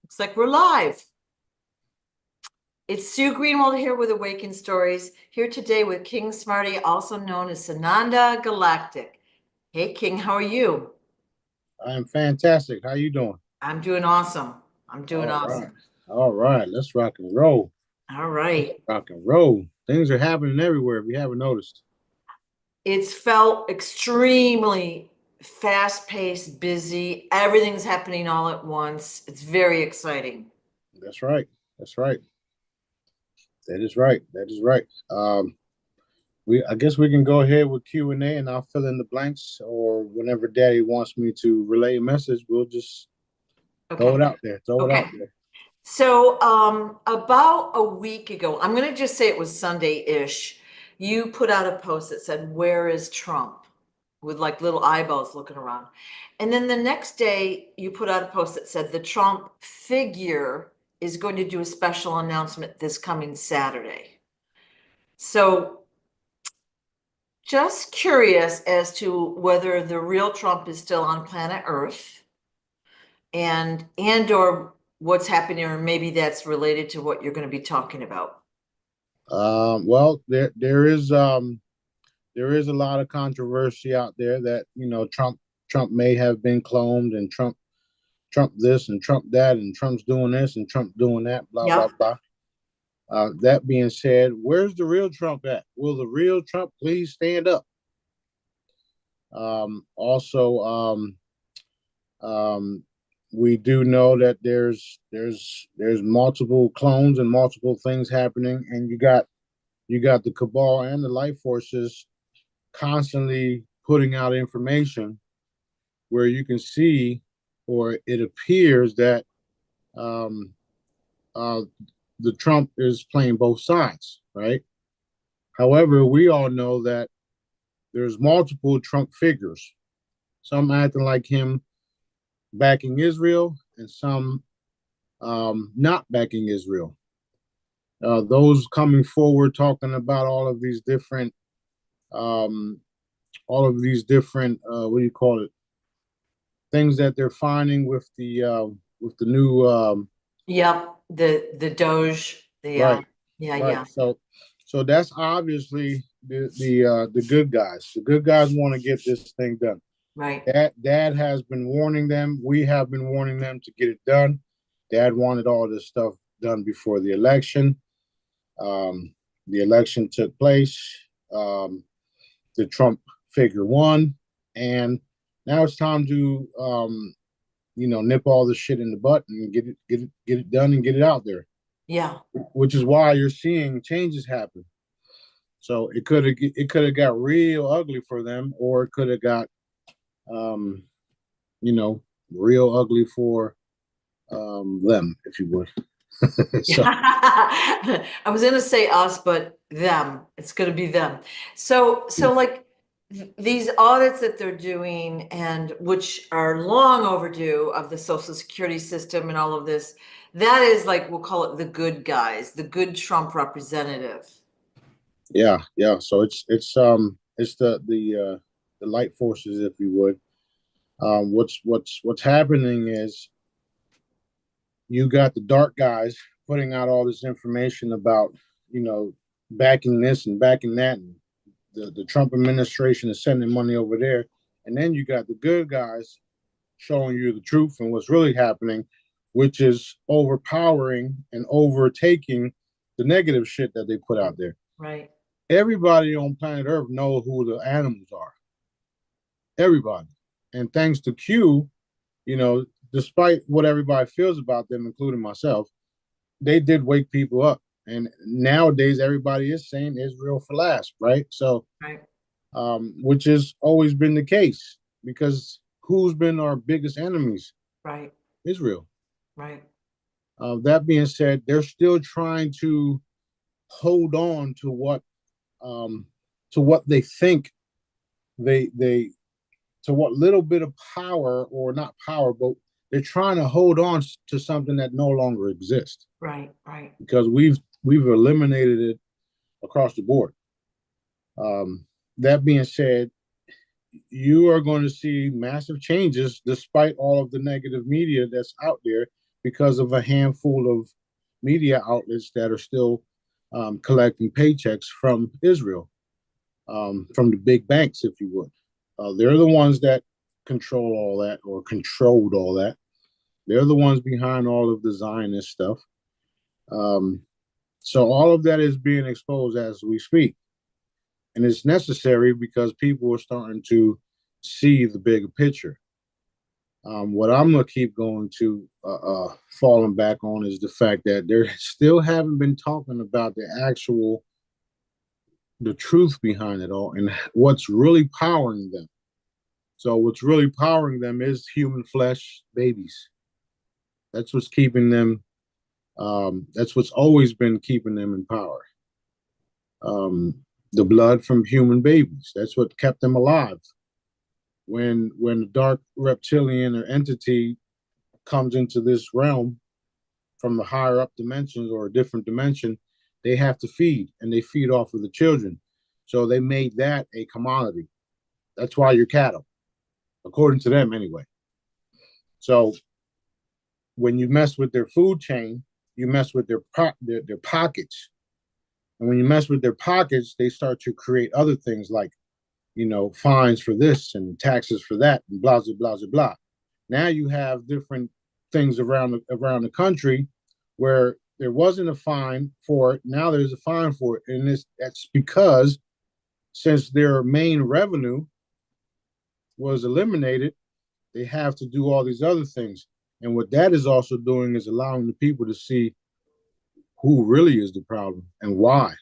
Looks like we're live. It's Sue Greenwald here with Awakened Stories, here today with King Smarty, also known as Sananda Galactic. Hey, King, how are you? I am fantastic. How you doing? I'm doing awesome. I'm doing All right. awesome. All right. Let's rock and roll. All right. Rock and roll. Things are happening everywhere if you haven't noticed. It's felt extremely fast-paced, busy. Everything's happening all at once. It's very exciting. That's right. That's right. That is right. That is right. I guess we can go ahead with Q&A and I'll fill in the blanks, or whenever Daddy wants me to relay a message, we'll just throw Okay. it out there. Throw it out Okay. there. So, about a week ago, I'm going to just say it was Sunday-ish, you put out a post that said, "Where is Trump?" with like little eyeballs looking around. And then the next day, you put out a post that said, "The Trump figure is going to do a special announcement this coming Saturday." So, just curious as to whether the real Trump is still on planet Earth and or what's happening, or maybe that's related to what you're going to be talking about. Well, there is a lot of controversy out there that Trump may have been cloned, and Trump this and Trump that, and Trump's doing this and Trump doing that, blah, blah, Yep. blah. That being said, where's the real Trump at? Will the real Trump please stand up? Also, um, we do know that there's multiple clones and multiple things happening, and you got the cabal and the life forces constantly putting out information where you can see, or it appears that um, uh, the Trump is playing both sides, right? However, we all know that there's multiple Trump figures, some acting like him backing Israel, and some not backing Israel. Those coming forward talking about um, all of these different, what do you call it? Things that they're finding with the new Yep. The Doge. right, Yeah, right. yeah. So that's obviously the good guys. The good guys want to get this thing done. Right. Dad has been warning them. We have been warning them to get it done. Dad wanted all this stuff done before the election. Um, the election took place. Um, the Trump figure won, and now it's time to nip all this shit in the butt and get it done and get it out there. Yeah. Which is why you're seeing changes happen. So it could have got real ugly for them, or it could have got um, you know real ugly for them, if you would. Yeah. So I was gonna say us, but them. It's gonna be them. So like these audits that they're doing, and which are long overdue, of the Social Security system and all of this, that is like, we'll call it the good guys, the good Trump representative. yeah, yeah. So it's the light forces, if you would. What's happening is you got the dark guys putting out all this information about you know backing this and backing that, and the Trump administration is sending money over there, and then you got the good guys showing you the truth and what's really happening, which is overpowering and overtaking the negative shit that they put out there. Right. Everybody on planet Earth know who the animals are. Everybody. And thanks to Q, despite what everybody feels about them, including myself, they did wake people up. And nowadays, everybody is saying Israel for last, right? So, Right. which has always been the case, because who's been our biggest enemies? Right. Israel. Right. That being said, they're still trying to hold on um, to what they think they to what little bit of power, or not power, but they're trying to hold on to something that no longer exists, Right. Right. because we've eliminated it across the board. Um, that being said, you are going to see massive changes despite all of the negative media that's out there, because of a handful of media outlets that are still collecting paychecks from Israel, from the big banks, if you would. They're the ones that control all that, or controlled all that. They're the ones behind all of the Zionist stuff. So all of that is being exposed as we speak. And it's necessary because people are starting to see the bigger picture. What I'm going to keep going to falling back on is the fact that there still haven't been talking about the truth behind it all and what's really powering them. So what's really powering them is human flesh babies. That's what's keeping them. That's what's always been keeping them in power. The blood from human babies. That's what kept them alive. When the dark reptilian or entity comes into this realm from the higher up dimensions or a different dimension, they have to feed, and they feed off of the children. So they made that a commodity. That's why you're cattle, according to them anyway. So when you mess with their food chain, you mess with their pockets. And when you mess with their pockets, they start to create other things like, fines for this and taxes for that, and blah, blah, blah, blah, blah. Now you have different things around the country where there wasn't a fine for it. Now there's a fine for it. And that's because since their main revenue was eliminated, they have to do all these other things. And what that is also doing is allowing the people to see who really is the problem and why.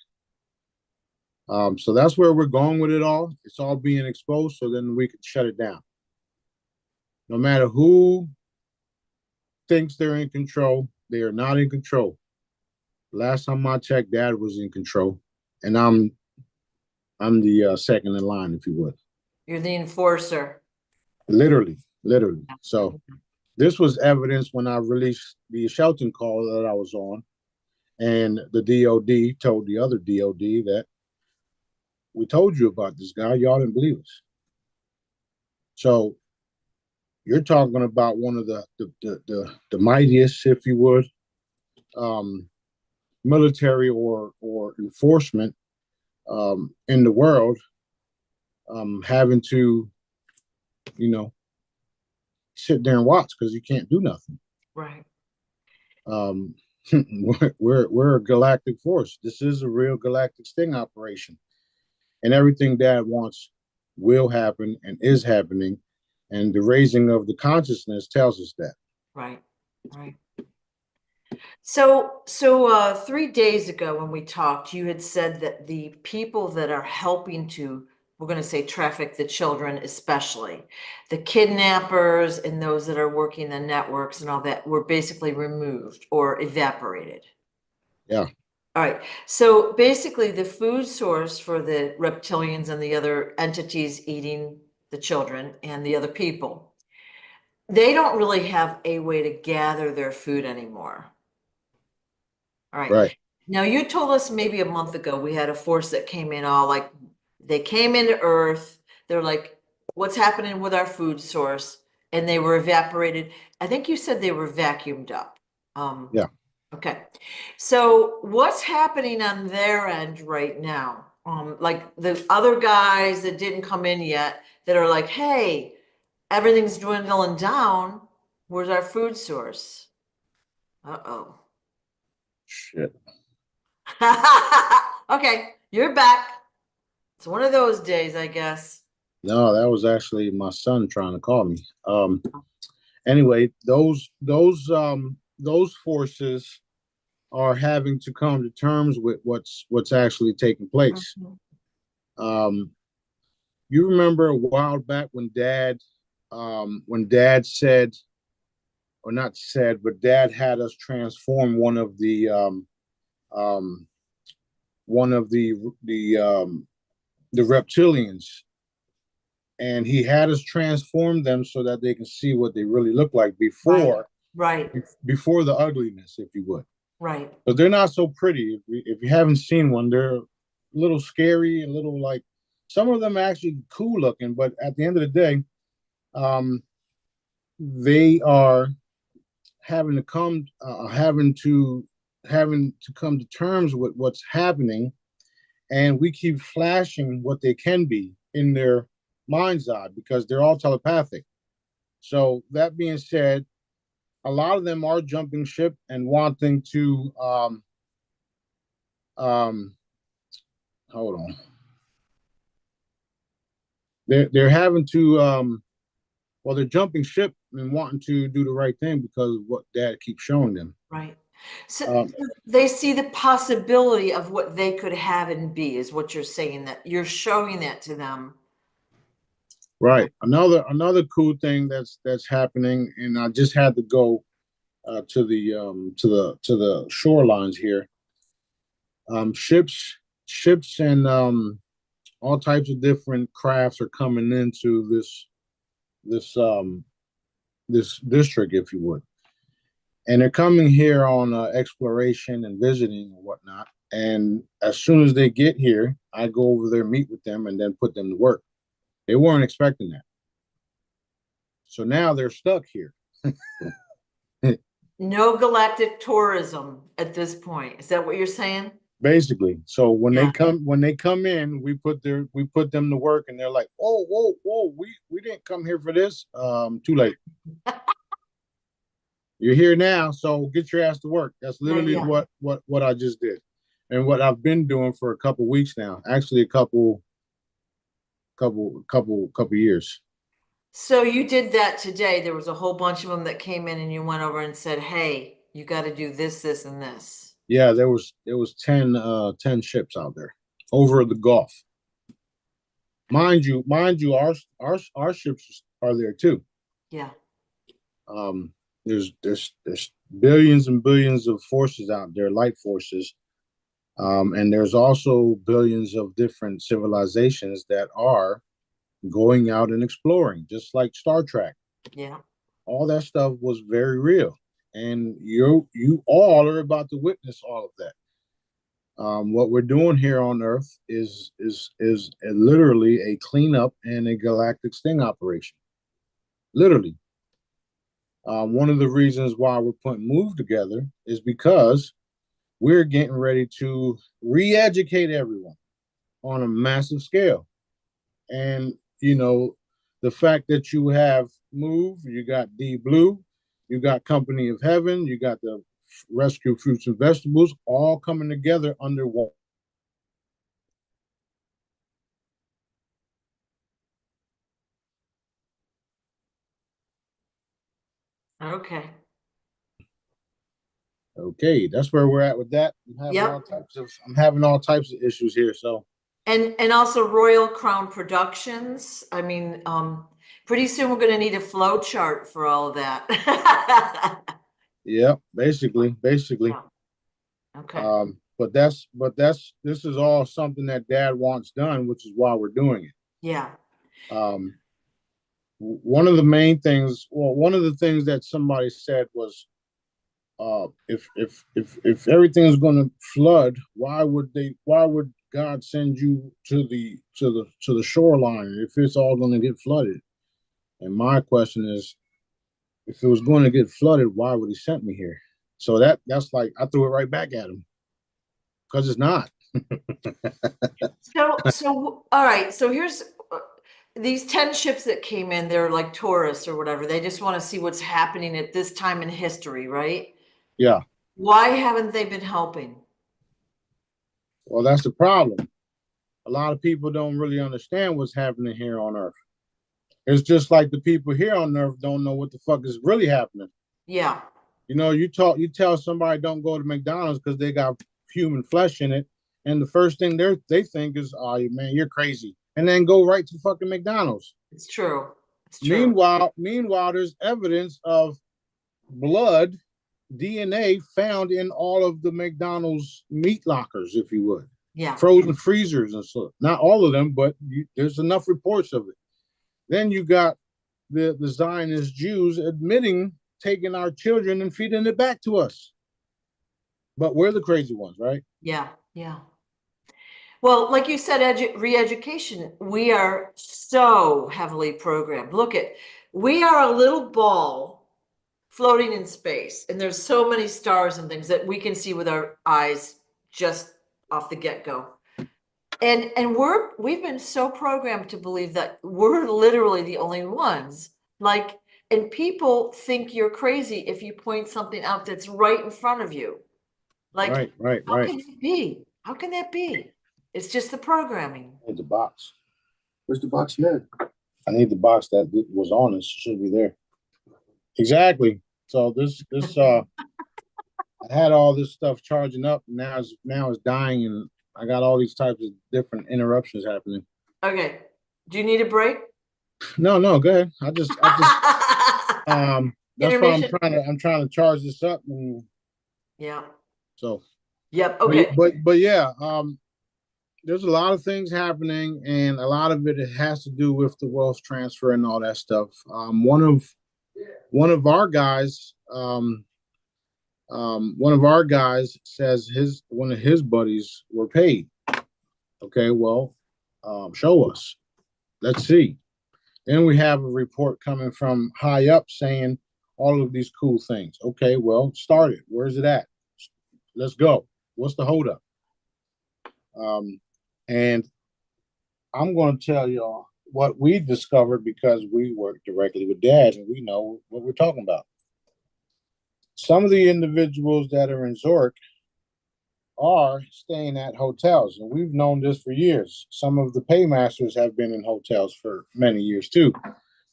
So that's where we're going with it all. It's all being exposed, so then we can shut it down. No matter who thinks they're in control, they are not in control. Last time I checked, Dad was in control, and I'm the second in line, if you would. You're the enforcer. Literally. So this was evidence when I released the Shelton call that I was on, and the DOD told the other DOD that we told you about this guy. Y'all didn't believe us. So you're talking about one of the mightiest, if you would, military or enforcement in the world, having to, sit there and watch because you can't do nothing. Right. We're a galactic force. This is a real galactic sting operation. And everything Dad wants will happen and is happening. And the raising of the consciousness tells us that. Right. So 3 days ago when we talked, you had said that the people that are helping to, we're going to say, traffic the children, especially the kidnappers and those that are working the networks and all that, were basically removed or evaporated. Yeah. All right. So basically the food source for the reptilians and the other entities eating the children and the other people, they don't really have a way to gather their food anymore. All right. Right. Now you told us maybe a month ago we had a force that came in all like, they came into Earth. They're like, what's happening with our food source? And they were evaporated. I think you said they were vacuumed up. Yeah. Okay. So what's happening on their end right now? Like the other guys that didn't come in yet that are like, hey, everything's dwindling down. Where's our food source? Uh-oh. Shit. Okay, you're back. It's one of those days, I guess. No, that was actually my son trying to call me. Anyway, those forces are having to come to terms with what's actually taking place. You remember a while back when Dad said, or not said, but Dad had us transform one of the reptilians, and he had us transform them so that they can see what they really look like before the ugliness, if you would. Right. But they're not so pretty. If you haven't seen one, they're a little scary, a little like, some of them are actually cool looking, but at the end of the day, they are having to come having to come to terms with what's happening, and we keep flashing what they can be in their mind's eye because they're all telepathic. So that being said, a lot of them are jumping ship and wanting to um hold on. They're having to well, they're jumping ship and wanting to do the right thing because of what dad keeps showing them. Right. So Um, they see the possibility of what they could have and be, is what you're saying, that you're showing that to them. right. Another cool thing that's happening, and I just had to go to the shorelines here. Ships and all types of different crafts are coming into this this district, if you would, and they're coming here on exploration and visiting and whatnot. And as soon as they get here, I go over there, meet with them, and then put them to work. They weren't expecting that, so now they're stuck here. No galactic tourism at this point. Is that what you're saying? Basically, so Yeah. when they come in, we put them to work, and they're like, "Oh, whoa, we didn't come here for this." Too late. You're here now, so get your ass to work. That's literally Yeah. what I just did, and what I've been doing for a couple weeks now. Actually, a couple years. So you did that today. There was a whole bunch of them that came in and you went over and said, hey, you got to do this, this, and this. Yeah, there was 10 ships out there over the Gulf. Mind you, our ships are there too. Yeah. Um, there's billions and billions of forces out there, light forces, and there's also billions of different civilizations that are going out and exploring, just like Star Trek. Yeah. All that stuff was very real, and you all are about to witness all of that. What we're doing here on Earth is literally a cleanup and a galactic sting operation. Literally, one of the reasons why we're putting Move together is because we're getting ready to re-educate everyone on a massive scale. And the fact that you have Move, you got D Blue, you got Company of Heaven, you got the Rescue Fruits and Vegetables, all coming together under one. Okay. Okay, that's where we're at with that. Yep. I'm having all types of issues here. So And also Royal Crown Productions. I mean, pretty soon we're going to need a flow chart for all of that. yeah, basically. Yeah. Okay. But this is all something that Dad wants done, which is why we're doing it. Yeah. Um, one of the things that somebody said was, if everything's going to flood, why would God send you to the shoreline if it's all going to get flooded? And my question is, if it was going to get flooded, why would he send me here? So that's like, I threw it right back at him, because it's not. So all right. So here's these 10 ships that came in. They're like tourists or whatever. They just want to see what's happening at this time in history, right? Yeah. Why haven't they been helping? Well, that's the problem. A lot of people don't really understand what's happening here on Earth. It's just like the people here on Earth don't know what the fuck is really happening. Yeah. You tell somebody don't go to McDonald's because they got human flesh in it, and the first thing they think is, "Oh man, you're crazy," and then go right to fucking McDonald's. It's true. It's true. Meanwhile, there's evidence of blood, DNA found in all of the McDonald's meat lockers, if you would, Yeah. frozen freezers and stuff. Not all of them, but there's enough reports of it. Then you got the Zionist Jews admitting taking our children and feeding it back to us. But we're the crazy ones, right? Yeah. Yeah. Well, like you said, re-education, we are so heavily programmed. Look at, we are a little ball floating in space, and there's so many stars and things that we can see with our eyes just off the get-go. And we've been so programmed to believe that we're literally the only ones. Like, and people think you're crazy if you point something out that's right in front of you. Like, how can it be? How can that be? It's just the programming. I need the box. Where's the box yet? I need the box that was on it. Should be there. Exactly. So this I had all this stuff charging up. Now it's dying, and I got all these types of different interruptions happening. Okay. Do you need a break? No, go ahead. I just that's why I'm trying to charge this up, and yeah. So yep. Okay. But yeah, there's a lot of things happening, and a lot of it has to do with the wealth transfer and all that stuff. One of our guys, says one of his buddies were paid. Okay, well, show us. Let's see. Then we have a report coming from high up saying all of these cool things. Okay, well, start it. Where's it at? Let's go. What's the holdup? And I'm going to tell y'all what we discovered because we work directly with Dad and we know what we're talking about. Some of the individuals that are in Zurich are staying at hotels, and we've known this for years. Some of the paymasters have been in hotels for many years too,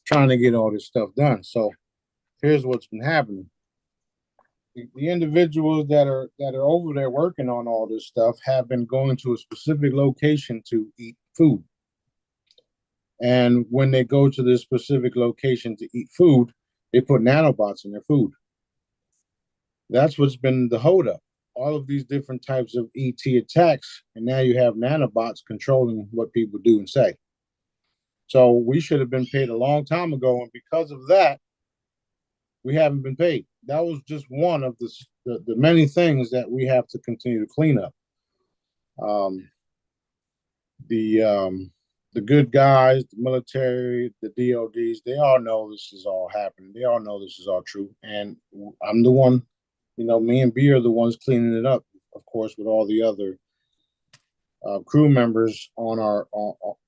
trying to get all this stuff done. So here's what's been happening. The individuals that are over there working on all this stuff have been going to a specific location to eat food. And when they go to this specific location to eat food, they put nanobots in their food. That's what's been the holdup. All of these different types of ET attacks, and now you have nanobots controlling what people do and say. So we should have been paid a long time ago, and because of that, we haven't been paid. That was just one of the many things that we have to continue to clean up. The good guys, the military, the DODs, they all know this is all happening. They all know this is all true. And I'm the one, me and B are the ones cleaning it up, of course, with all the other crew members on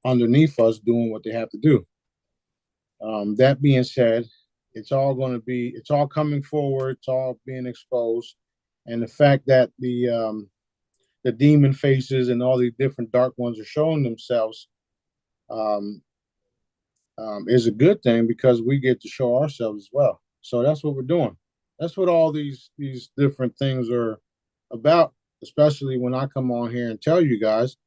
underneath us doing what they have to do. That being said, it's all coming forward. It's all being exposed. And the fact that the demon faces and all these different dark ones are showing themselves is a good thing because we get to show ourselves as well. So that's what we're doing. That's what all these different things are about, especially when I come on here and tell you guys,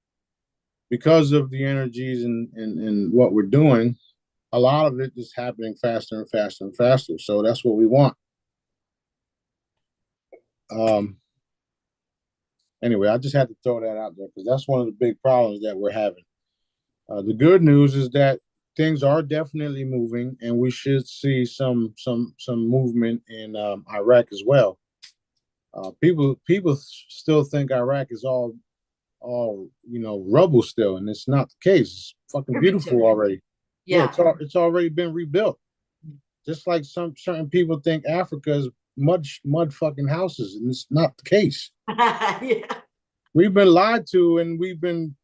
because of the energies and what we're doing, a lot of it is happening faster and faster and faster. So that's what we want. Anyway, I just had to throw that out there because that's one of the big problems that we're having. The good news is that things are definitely moving, and we should see some movement in Iraq as well. People still think Iraq is all rubble still, and it's not the case. It's fucking beautiful already. Yeah, it's already been rebuilt. Just like certain people think Africa is mud fucking houses, and it's not the case. Yeah. We've been lied to, and we've been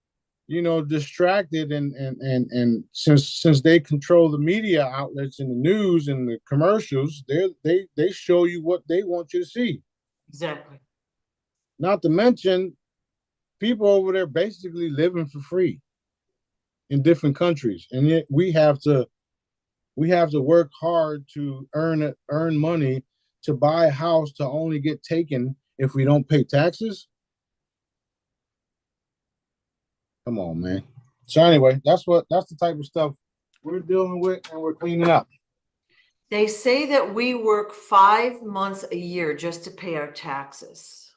distracted, and since they control the media outlets and the news and the commercials, they show you what they want you to see. Exactly. Not to mention people over there basically living for free in different countries, and yet we have to work hard to earn money to buy a house to only get taken if we don't pay taxes. Come on, man. So anyway, that's the type of stuff we're dealing with, and we're cleaning up. They say that we work 5 months a year just to pay our taxes.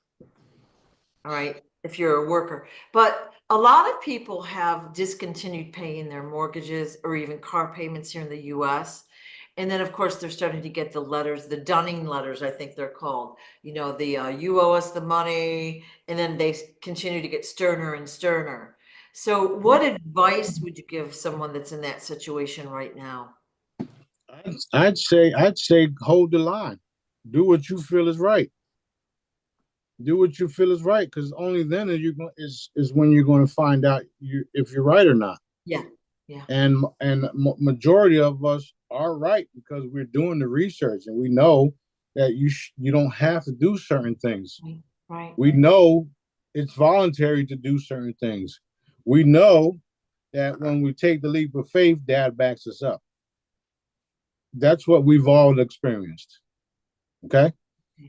All right, if you're a worker. But a lot of people have discontinued paying their mortgages or even car payments here in the US. And then, of course, they're starting to get the letters, the Dunning letters, I think they're called. You owe us the money. And then they continue to get sterner and sterner. So what advice would you give someone that's in that situation right now? I'd say hold the line. Do what you feel is right. Do what you feel is right, because only then is when you're going to find out if you're right or not. Yeah. Yeah. And majority of us are right because we're doing the research and we know that you don't have to do certain things. Right. Right. We know it's voluntary to do certain things. We know that when we take the leap of faith, Dad backs us up. That's what we've all experienced. Okay,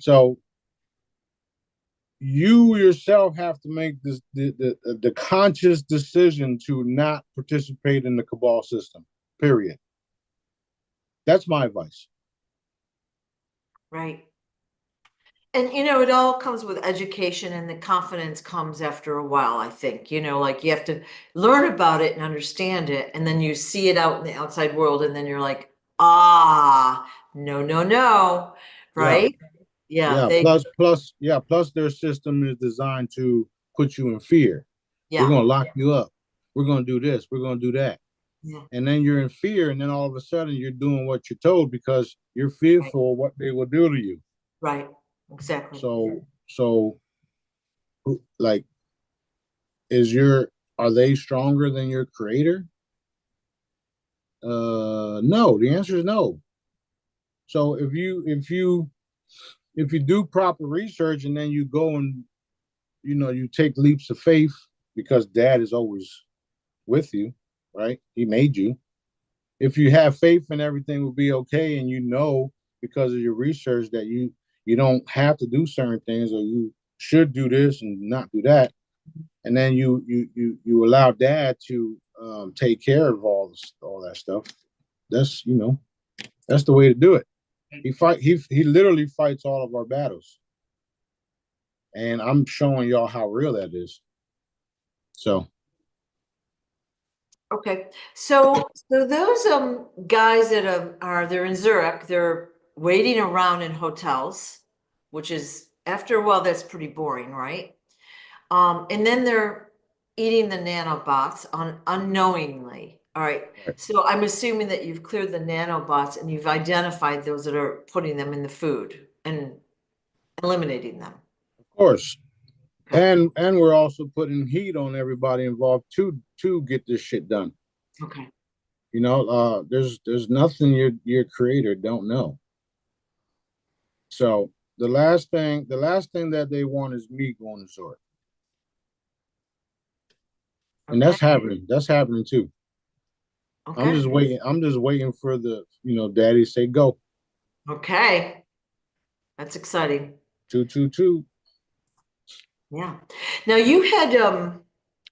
so you yourself have to make the conscious decision to not participate in the cabal system. Period. That's my advice. Right. And it all comes with education, and the confidence comes after a while, I think. Like you have to learn about it and understand it, and then you see it out in the outside world, and then you're like, ah, no, no, no. Yeah, Right? Yeah, yeah. they Plus their system is designed to put you in fear. We're yeah, gonna lock you up. We're gonna do this. We're gonna do that. yeah, And then you're in fear, and then all of a sudden you're doing what you're told because you're right, fearful of what they will do to you. right. Exactly. So like, is your are they stronger than your creator? No. The answer is no. So if you do proper research and then you go and you take leaps of faith because Dad is always with you, right? He made you. If you have faith and everything will be okay, and because of your research that you don't have to do certain things, or you should do this and not do that, and then you allow Dad to take care of all that stuff. That's the way to do it. He literally fights all of our battles, and I'm showing y'all how real that is. So Okay. So those guys that they're in Zurich, they're waiting around in hotels, which is after a while that's pretty boring, right? And then they're eating the nanobots unknowingly. All right. right. So I'm assuming that you've cleared the nanobots and you've identified those that are putting them in the food and eliminating them. Of course, Okay. and we're also putting heat on everybody involved to get this shit done. Okay. There's nothing your creator don't know. So the last thing that they want is me going to Zurich, and Okay. That's happening too. I'm Okay. just waiting. I'm just waiting for Daddy say go. Okay. That's exciting. 222. Yeah. Now you had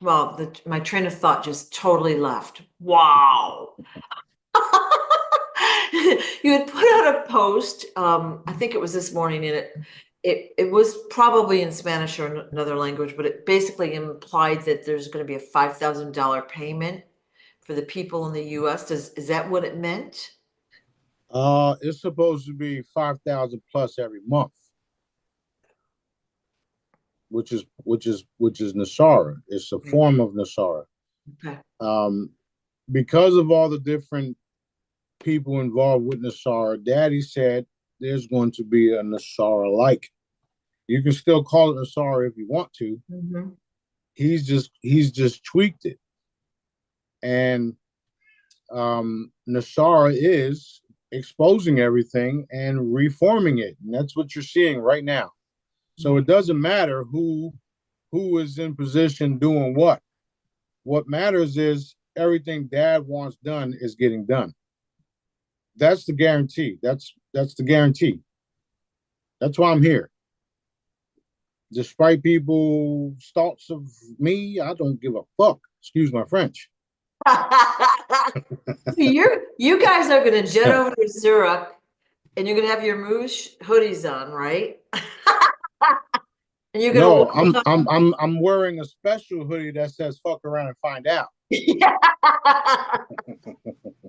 well, my train of thought just totally left. Wow. You had put out a post, I think it was this morning, and it was probably in Spanish or another language, but it basically implied that there's going to be a $5,000 payment for the people in the US. Is that what it meant? It's supposed to be 5,000 plus every month, which is Nasara. It's a Right. form of Nasara. Okay. Um, because of all the different people involved with Nasara, Daddy said there's going to be a Nasara like. You can still call it Nasara if you want to. Mm-hmm. He's just tweaked it, and Nasara is exposing everything and reforming it, and that's what you're seeing right now. So it doesn't matter who is in position doing what. What matters is everything Dad wants done is getting done. That's the guarantee. That's the guarantee. That's why I'm here. Despite people's thoughts of me, I don't give a fuck. Excuse my French. You guys are gonna jet over to Zurich and you're gonna have your moose hoodies on, right? And you're gonna No, walk I'm up. I'm I'm I'm wearing a special hoodie that says "fuck around and find out."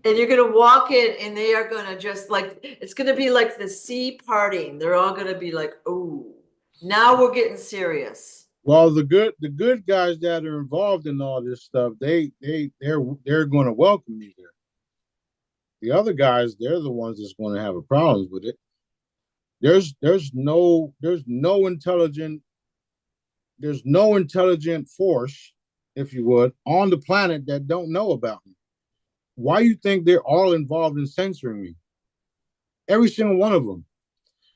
And you're gonna walk in and they are gonna just like it's gonna be like the sea parting. They're all gonna be like, oh, now we're getting serious. Well, the good guys that are involved in all this stuff, they're going to welcome me there. The other guys, they're the ones that's going to have a problems with it. There's no intelligent force, if you would, on the planet that don't know about me. Why you think they're all involved in censoring me? Every single one of them.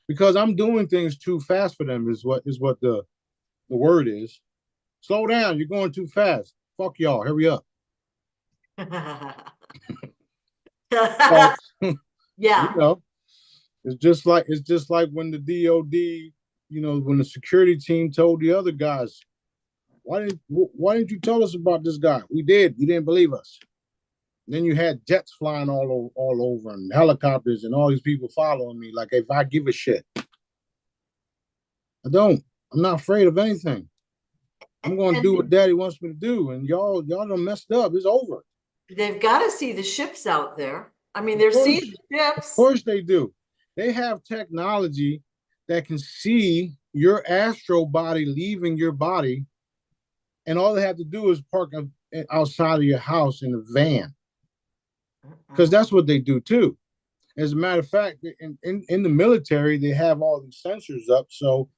Because I'm doing things too fast for them is what the word is. Slow down, you're going too fast. Fuck y'all, hurry up. So, you Yeah. know, it's just like when the DOD, when the security team told the other guys, why didn't you tell us about this guy? We did. You didn't believe us. Then you had jets flying all over and helicopters and all these people following me. Like if I give a shit, I don't. I'm not afraid of anything. I'm going to do what And Daddy wants me to do, and y'all done messed up. It's over. they've got to see the ships out there. I mean, Of they're seeing course, the of ships. course they do. They have technology that can see your astral body leaving your body, and all they have to do is park outside of your house in a van, because Mm-mm. that's what they do too. As a matter of fact, in the military, they have all these sensors up. So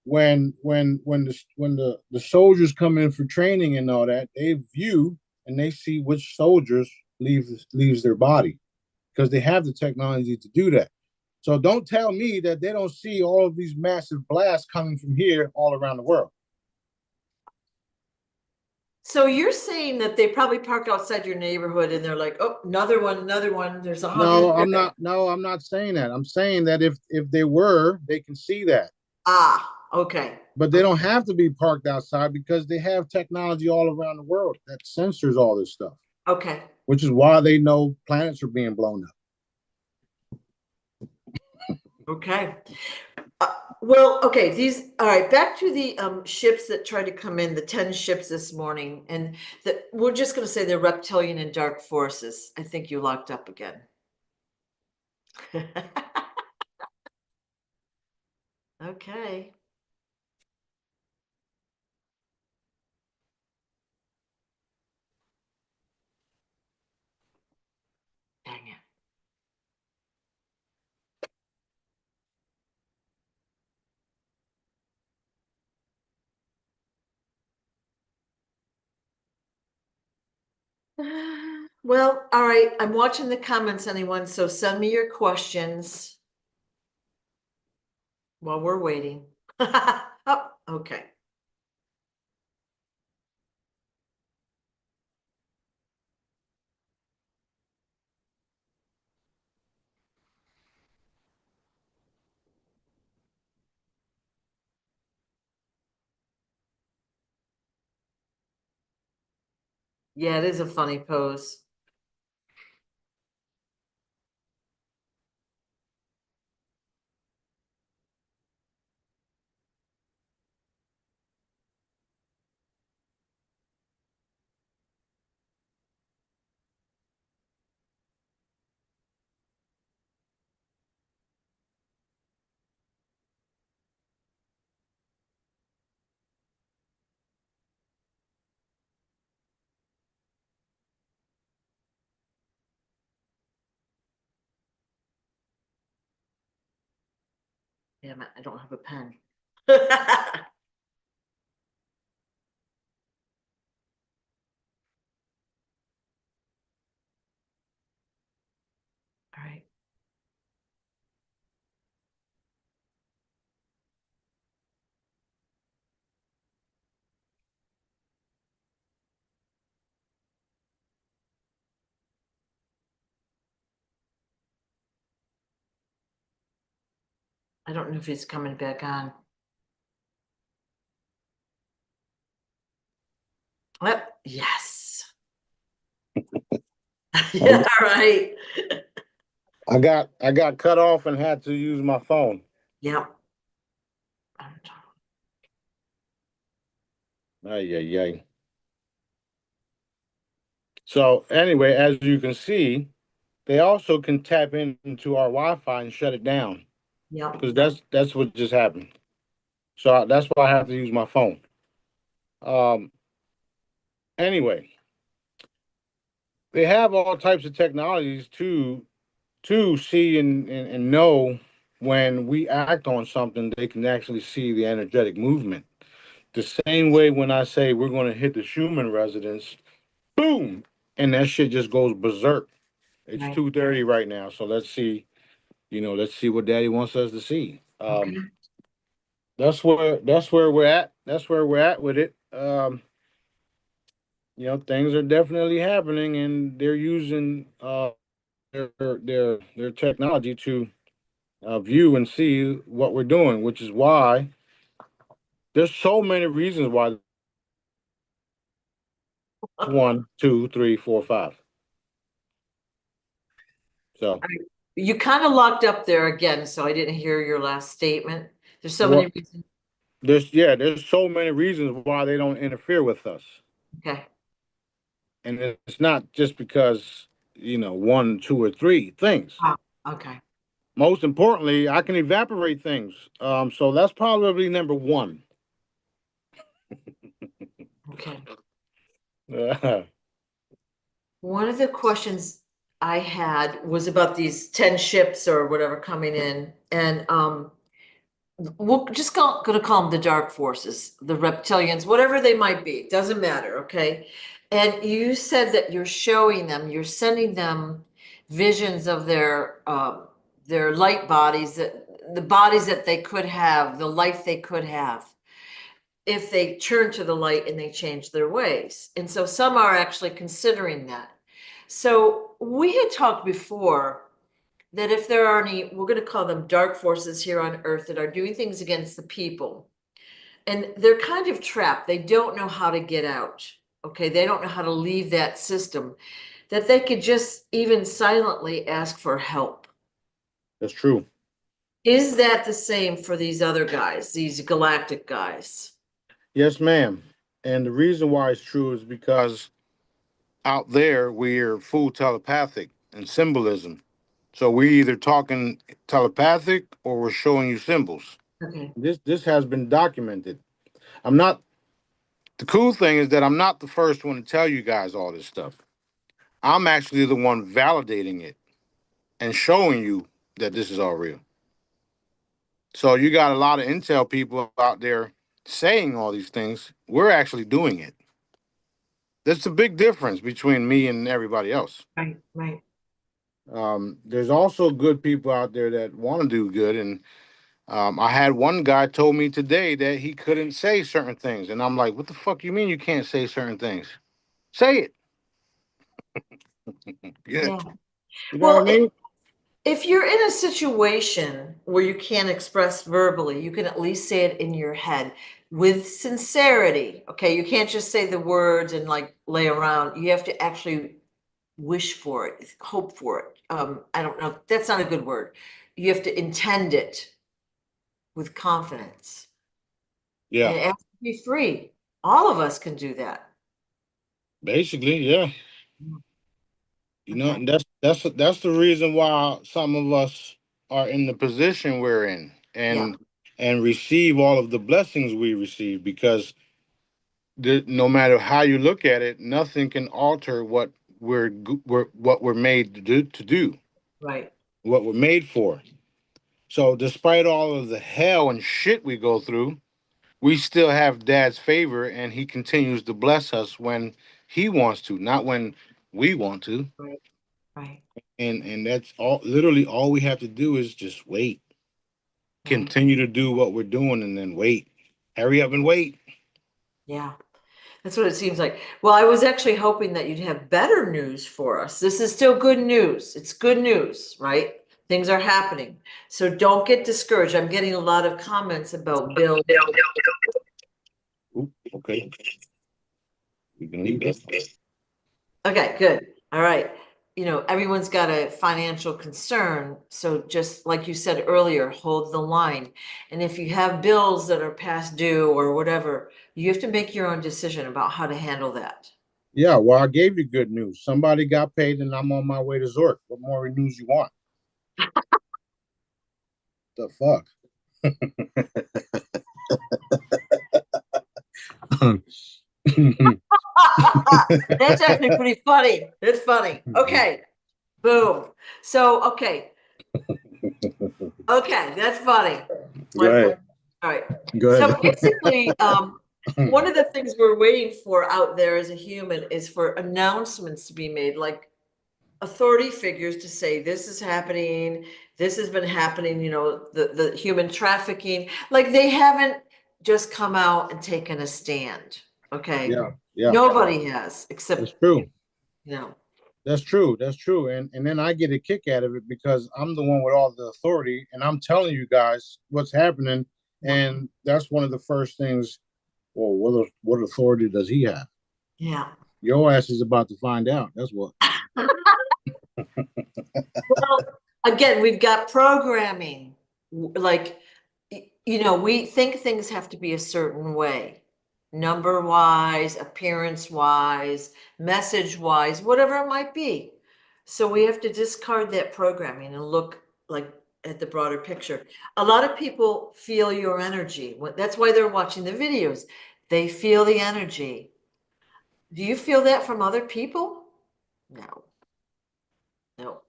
when the soldiers come in for training and all that, they view and they see which soldiers leaves their body because they have the technology to do that. So don't tell me that they don't see all of these massive blasts coming from here all around the world. So you're saying that they probably parked outside your neighborhood and they're like, oh, another one, another one. There's 100 No, I'm here. not. No, I'm not saying that. I'm saying that if they were, they can see that. Ah, okay. But they don't have to be parked outside because they have technology all around the world that censors all this stuff, Okay. which is why they know planets are being blown up. Okay. Well, okay, all right, back to the ships that tried to come in, the 10 ships this morning, and we're just going to say they're reptilian and dark forces. I think you locked up again. Okay. Dang it. Well, all right, I'm watching the comments, anyone, so send me your questions while we're waiting. Oh, okay. Yeah, it is a funny pose. Damn it, I don't have a pen. All right. I don't know if he's coming back on. Yes. Yeah, right. I got cut off and had to use my phone. Yeah. Ay, ay, ay. So anyway, as you can see, they also can tap into our Wi-Fi and shut it down Yeah. because that's what just happened. So that's why I have to use my phone. Um. Anyway, they have all types of technologies to see and know when we act on something, they can actually see the energetic movement. The same way when I say we're going to hit the Schumann residence, boom, and that shit just goes berserk. It's Right. 2:30 right now, so let's see. Let's see what Daddy wants us to see. Okay. That's where we're at. That's where we're at with it. Things are definitely happening, and they're using their technology to view and see what we're doing, which is why there's so many reasons why one, two, three, four, five. So You kind of locked up there again, so I didn't hear your last statement. There's so what many reasons. there's so many reasons why they don't interfere with us, Okay. and it's not just because one, two, or three things. Ah, okay. Most importantly, I can evaporate things. So that's probably number one. Okay. One of the questions I had was about these 10 ships or whatever coming in. And we're just gonna call them the dark forces, the reptilians, whatever they might be. Doesn't matter, okay? And you said that you're showing them, you're sending them visions of their light bodies, the bodies that they could have, the life they could have if they turn to the light and they change their ways. And so some are actually considering that. So we had talked before that if there are any, we're going to call them dark forces here on Earth that are doing things against the people, and they're kind of trapped. They don't know how to get out. Okay. They don't know how to leave that system, that they could just even silently ask for help. That's true. Is that the same for these other guys, these galactic guys? Yes, ma'am. And the reason why it's true is because out there we're full telepathic and symbolism. So we're either talking telepathic or we're showing you symbols. Okay. This has been documented. I'm not The cool thing is that I'm not the first one to tell you guys all this stuff. I'm actually the one validating it and showing you that this is all real. So you got a lot of intel people out there saying all these things. We're actually doing it. That's a big difference between me and everybody else. Right. Right. There's also good people out there that want to do good, and I had one guy told me today that he couldn't say certain things, and I'm like, "What the fuck you mean you can't say certain things? Say it." Yeah, Yeah. you know what I Well, mean? if you're in a situation where you can't express verbally, you can at least say it in your head with sincerity. Okay. You can't just say the words and like lay around. You have to actually wish for it, hope for it. I don't know. That's not a good word. You have to intend it with confidence Yeah, and ask to be free. All of us can do that. basically, yeah. Okay. And that's the reason why some of us are in the position we're in Yeah. and receive all of the blessings we receive because no matter how you look at it, nothing can alter what we're made to do, Right. what we're made for. So despite all of the hell and shit we go through, we still have Dad's favor, and he continues to bless us when he wants to, not when we want to. Right. Right. And that's all. Literally, all we have to do is just wait, Right. continue to do what we're doing, and then wait. Hurry up and wait. Yeah. That's what it seems like. Well, I was actually hoping that you'd have better news for us. This is still good news. It's good news, right? Things are happening. So don't get discouraged. I'm getting a lot of comments about Bill. Oop, okay, we can leave that. Okay, good. All right. Everyone's got a financial concern. So just like you said earlier, hold the line. And if you have bills that are past due or whatever, you have to make your own decision about how to handle that. Yeah, well, I gave you good news. Somebody got paid, and I'm on my way to Zurich. What more news you want? The fuck? That's actually pretty funny. It's funny. Okay. Boom. So, okay. Okay, that's funny. Go ahead. All right. Go So ahead. basically, one of the things we're waiting for out there as a human is for announcements to be made, like authority figures to say this is happening, this has been happening, the human trafficking. Like they haven't just come out and taken a stand. Okay. Yeah, yeah. Nobody has, That's except, true. you know, That's true. That's true. And then I get a kick out of it because I'm the one with all the authority and I'm telling you guys what's happening. And that's one of the first things. Well, what authority does he have? yeah. Your ass is about to find out. That's what. Well, again, we've got programming. Like, we think things have to be a certain way, number wise, appearance wise, message wise, whatever it might be. So we have to discard that programming and look like at the broader picture. A lot of people feel your energy. That's why they're watching the videos. They feel the energy. Do you feel that from other people? No, no.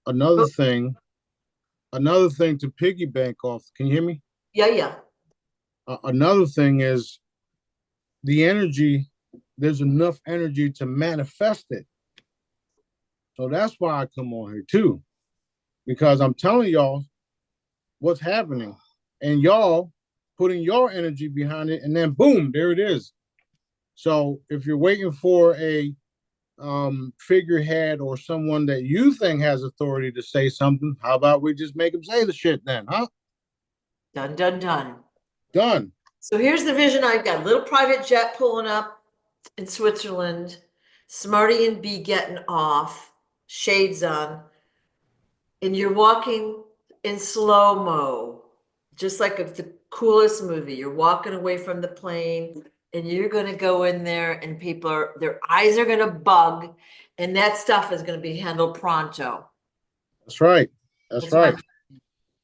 Another thing, to piggyback off. Can you hear me? Yeah, yeah. Another thing is the energy. There's enough energy to manifest it. So that's why I come on here too, because I'm telling y'all what's happening, and y'all putting your energy behind it, and then boom, there it is. So if you're waiting for a figurehead or someone that you think has authority to say something, how about we just make them say the shit then, huh? Done, done, done. Done. So here's the vision I've got. Little private jet pulling up in Switzerland, Smarty and B getting off, shades on, and you're walking in slow-mo, just like the coolest movie. You're walking away from the plane and you're gonna go in there and their eyes are gonna bug, and that stuff is gonna be handled pronto. That's right. That's That's my, right.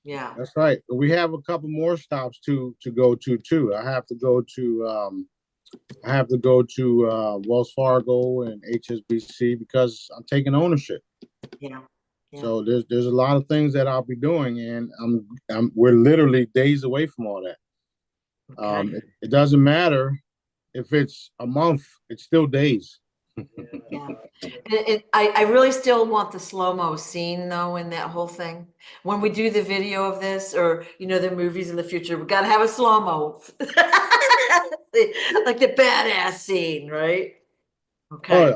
yeah. That's right. We have a couple more stops to go to too. I have to go to Wells Fargo and HSBC because I'm taking ownership. Yeah. Yeah. So there's a lot of things that I'll be doing, and we're literally days away from all that. Okay. It doesn't matter if it's a month; it's still days. Yeah. I really still want the slow-mo scene though in that whole thing. When we do the video of this or the movies in the future, we gotta have a slow-mo. Like the badass scene, right? Oh, Okay.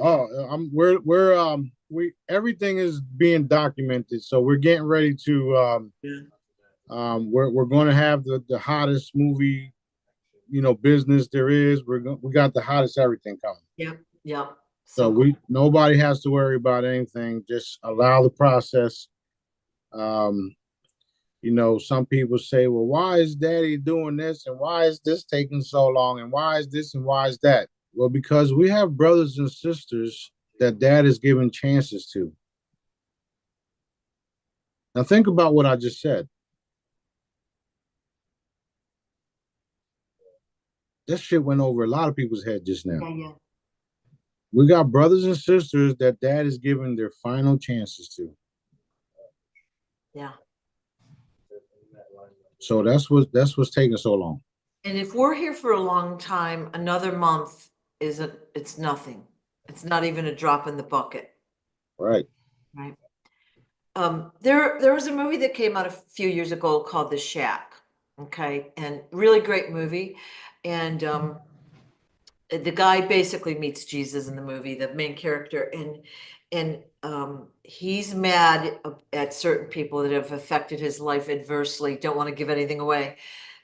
we everything is being documented, so we're getting ready to Yeah. we're going to have the hottest movie business there is. We got the hottest everything coming. Yep. Yep. So So cool. nobody has to worry about anything. Just allow the process. Um, some people say, well, why is daddy doing this? And why is this taking so long? And why is this and why is that? Well, because we have brothers and sisters that dad is giving chances to. Now, think about what I just said. This shit went over a lot of people's head just now. Yeah, yeah. We got brothers and sisters that dad is giving their final chances to. Yeah. So that's what's taking so long. And if we're here for a long time, another month it's nothing. It's not even a drop in the bucket. Right. Right. There was a movie that came out a few years ago called The Shack. Okay, and really great movie. And the guy basically meets Jesus in the movie, the main character, and he's mad at certain people that have affected his life adversely. Don't want to give anything away.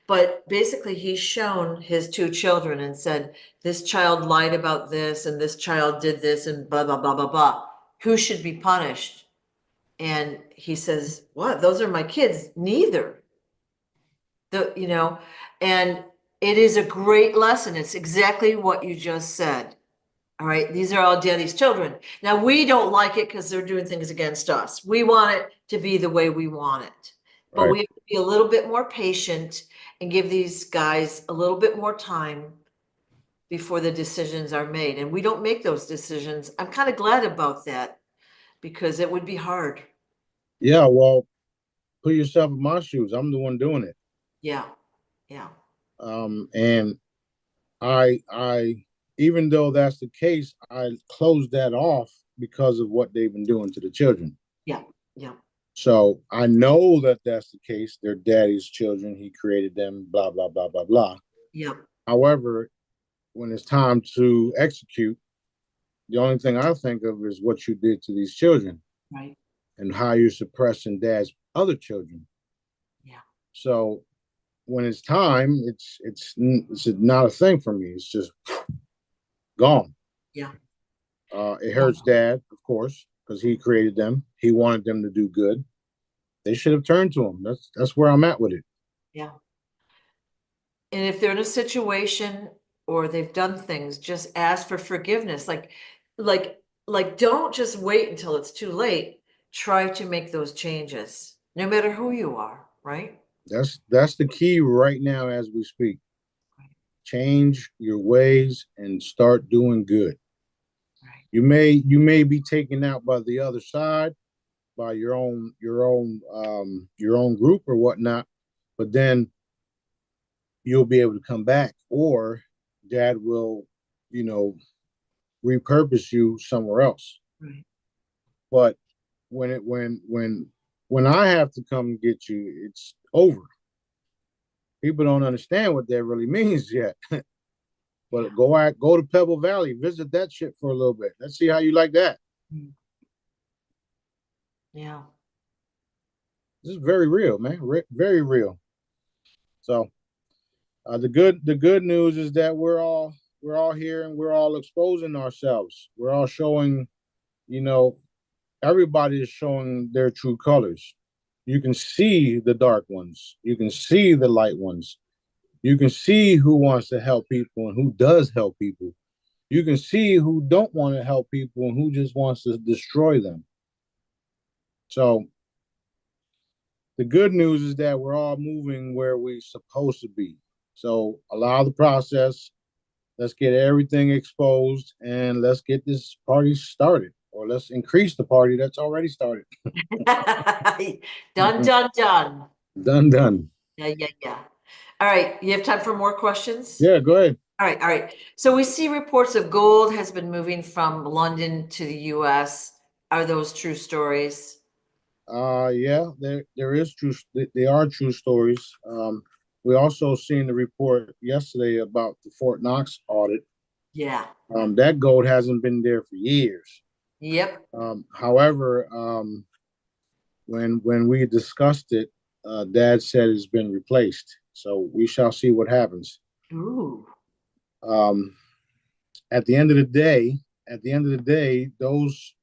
But basically, he's shown his two children and said, this child lied about this, and this child did this, and blah, blah, blah, blah, blah. Who should be punished? And he says, what? Those are my kids. Neither. And it is a great lesson. It's exactly what you just said. All right. These are all daddy's children. Now, we don't like it because they're doing things against us. We want it to be the way we want it. But Right. we have to be a little bit more patient and give these guys a little bit more time before the decisions are made. And we don't make those decisions. I'm kind of glad about that because it would be hard. Yeah. Well, put yourself in my shoes. I'm the one doing it. Yeah. Yeah. And I, even though that's the case, I closed that off because of what they've been doing to the children. Yeah. Yeah. So I know that that's the case. They're daddy's children. He created them, blah, blah, blah, blah, blah. Yeah. However, when it's time to execute, the only thing I think of is what you did to these children Right. and how you're suppressing dad's other children. Yeah. So when it's time, it's not a thing for me. It's just gone. Yeah. It hurts dad, of course, because he created them. He wanted them to do good. They should have turned to him. That's where I'm at with it. Yeah. And if they're in a situation or they've done things, just ask for forgiveness. Like don't just wait until it's too late. Try to make those changes, no matter who you are, right? That's the key right now as we speak. Change your ways and start doing good. Right. You may be taken out by the other side, by your own group or whatnot, but then you'll be able to come back, or dad will, you know, repurpose you somewhere else. Right. But when I have to come get you, it's over. People don't understand what that really means yet. But go to Pebble Valley, visit that shit for a little bit. Let's see how you like that. Mm. Yeah. This is very real, man. Very real. So the good news is that we're all here and we're all exposing ourselves. We're all showing, you know, everybody is showing their true colors. You can see the dark ones. You can see the light ones. You can see who wants to help people and who does help people. You can see who don't want to help people and who just wants to destroy them. So the good news is that we're all moving where we're supposed to be. So allow the process. Let's get everything exposed and let's get this party started, or let's increase the party that's already started. Done, done, done. Done, done. Yeah, yeah, yeah. All right, you have time for more questions? Yeah, go ahead. All right, all right. So we see reports of gold has been moving from London to the US. Are those true stories? Yeah, there is true. They are true stories. We also seen the report yesterday about the Fort Knox audit. Yeah. That gold hasn't been there for years. Yep. However, when we discussed it, Dad said it's been replaced. So we shall see what happens. Ooh. Um, at the end of the day, those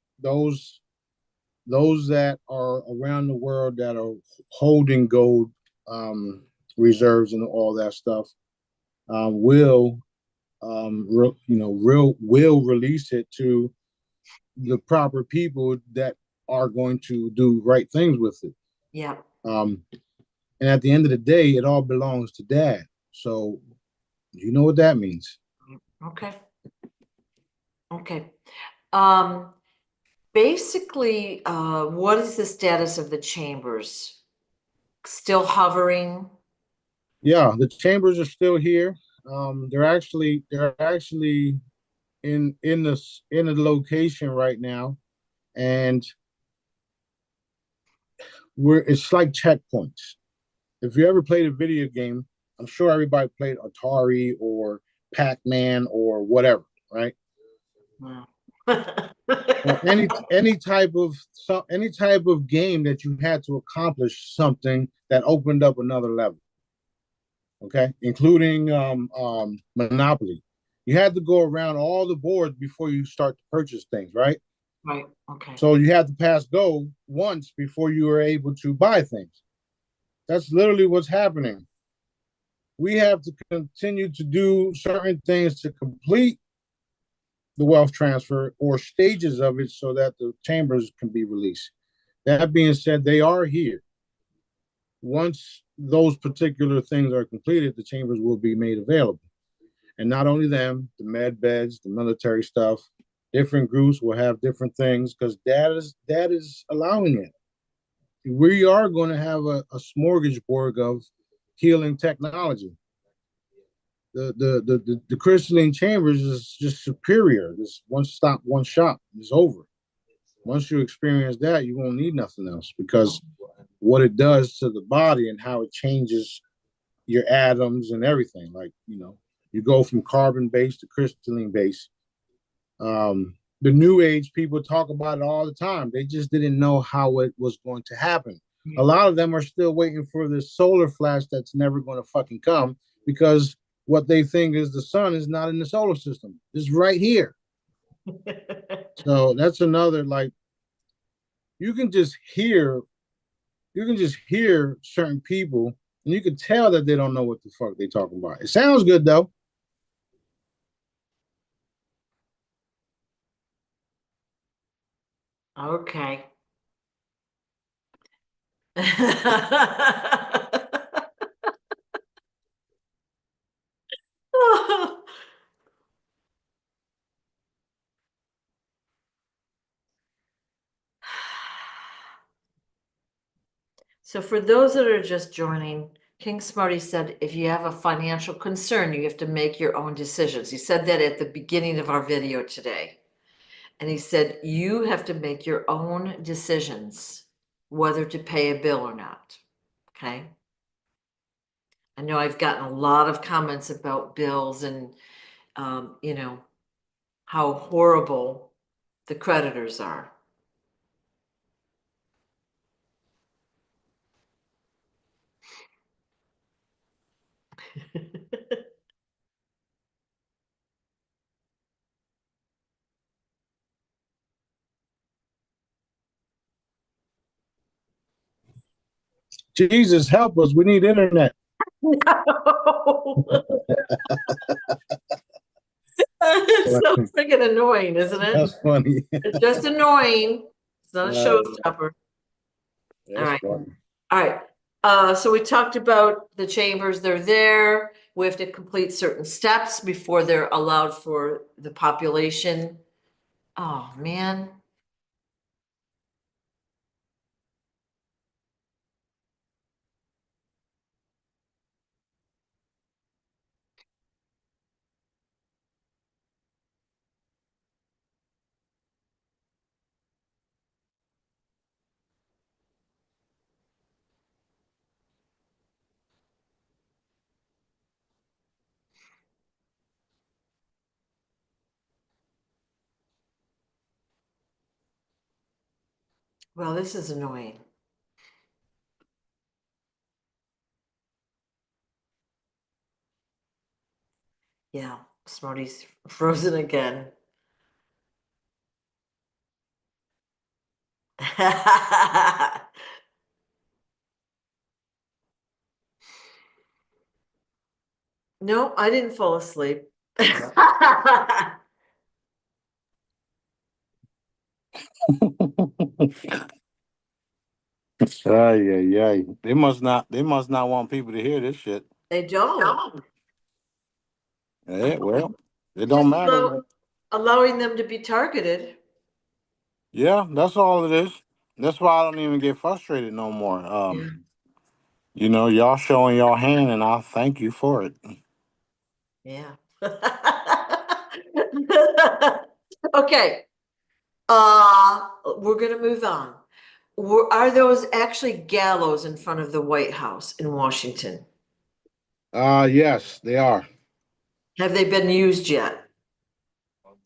that are around the world that are holding gold reserves and all that stuff will will release it to the proper people that are going to do right things with it. Yeah. And at the end of the day, it all belongs to dad. So you know what that means. Okay. Okay. Um, basically, what is the status of the chambers? Still hovering? Yeah, the chambers are still here. They're actually in the location right now, and it's like checkpoints. If you ever played a video game, I'm sure everybody played Atari or Pac-Man or whatever, right? Wow. Well, any type of game that you had to accomplish something that opened up another level, okay, including Monopoly. You had to go around all the boards before you start to purchase things, right? Right. Okay. So you had to pass go once before you were able to buy things. That's literally what's happening. We have to continue to do certain things to complete the wealth transfer or stages of it so that the chambers can be released. That being said, they are here. Once those particular things are completed, the chambers will be made available. And not only them, the med beds, the military stuff, different groups will have different things because dad is allowing it. we are going to have a smorgasbord of healing technology. The crystalline chambers is just superior. This one stop, one shop is over. Once you experience that, you won't need nothing else, because what it does to the body and how it changes your atoms and everything. Like, you go from carbon base to crystalline base. The new age people talk about it all the time. They just didn't know how it was going to happen. A lot of them are still waiting for this solar flash that's never going to fucking come, because what they think is the sun is not in the solar system. It's right here. So that's another, like, you can just hear certain people and you can tell that they don't know what the fuck they talking about. It sounds good though. Okay. So for those that are just joining, King Smarty said, if you have a financial concern, you have to make your own decisions. He said that at the beginning of our video today. And he said, you have to make your own decisions, whether to pay a bill or not. Okay. I know I've gotten a lot of comments about bills and, how horrible the creditors are. Jesus help us. We need internet. It's so freaking annoying, isn't it? That's funny. It's just annoying. It's not a showstopper. All That's right. funny. All right. So we talked about the chambers. They're there. We have to complete certain steps before they're allowed for the population. Oh, man. Well, this is annoying. Yeah, Smarty's frozen again. No, I didn't fall asleep. Ay, ay, ay. They must not want people to hear this shit. They don't. Yeah, well, it don't Just matter. allowing them to be targeted. Yeah, that's all it is. That's why I don't even get frustrated no more. Yeah. Y'all showing y'all hand, and I thank you for it. Yeah. Okay. We're gonna move on. Are those actually gallows in front of the White House in Washington? Yes, they are. Have they been used yet?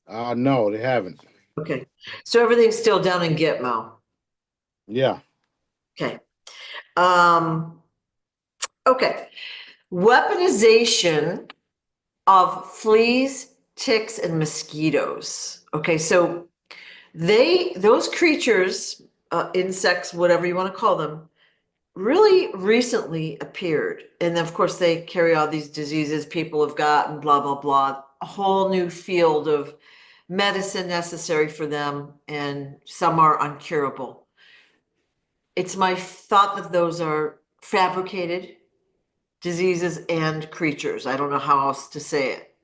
No, they haven't. Okay. So everything's still down in Gitmo. Yeah. Okay. Um, okay. Weaponization of fleas, ticks, and mosquitoes. Okay, so those creatures, insects, whatever you want to call them, really recently appeared. And of course, they carry all these diseases people have gotten, blah, blah, blah. A whole new field of medicine necessary for them, and some are uncurable. It's my thought that those are fabricated diseases and creatures. I don't know how else to say it.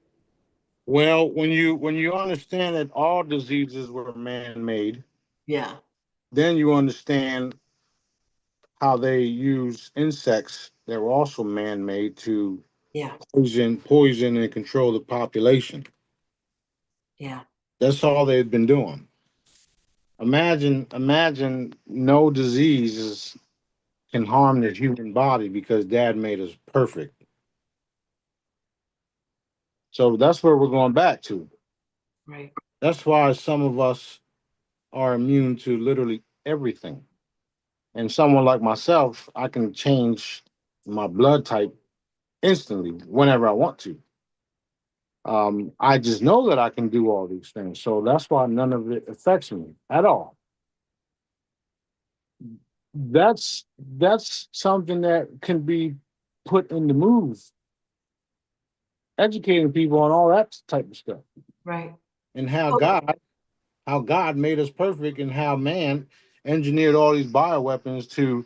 Well, when you understand that all diseases were man-made, Yeah. then you understand how they use insects that were also man-made to Yeah. poison and control the population. Yeah. That's all they've been doing. Imagine no diseases can harm the human body because Dad made us perfect. So that's where we're going back to. Right. That's why some of us are immune to literally everything. And someone like myself, I can change my blood type instantly whenever I want to. I just know that I can do all these things. So that's why none of it affects me at all. That's something that can be put in the moves, educating people on all that type of stuff. Right. And Oh, how God made us perfect and how man engineered all these bioweapons to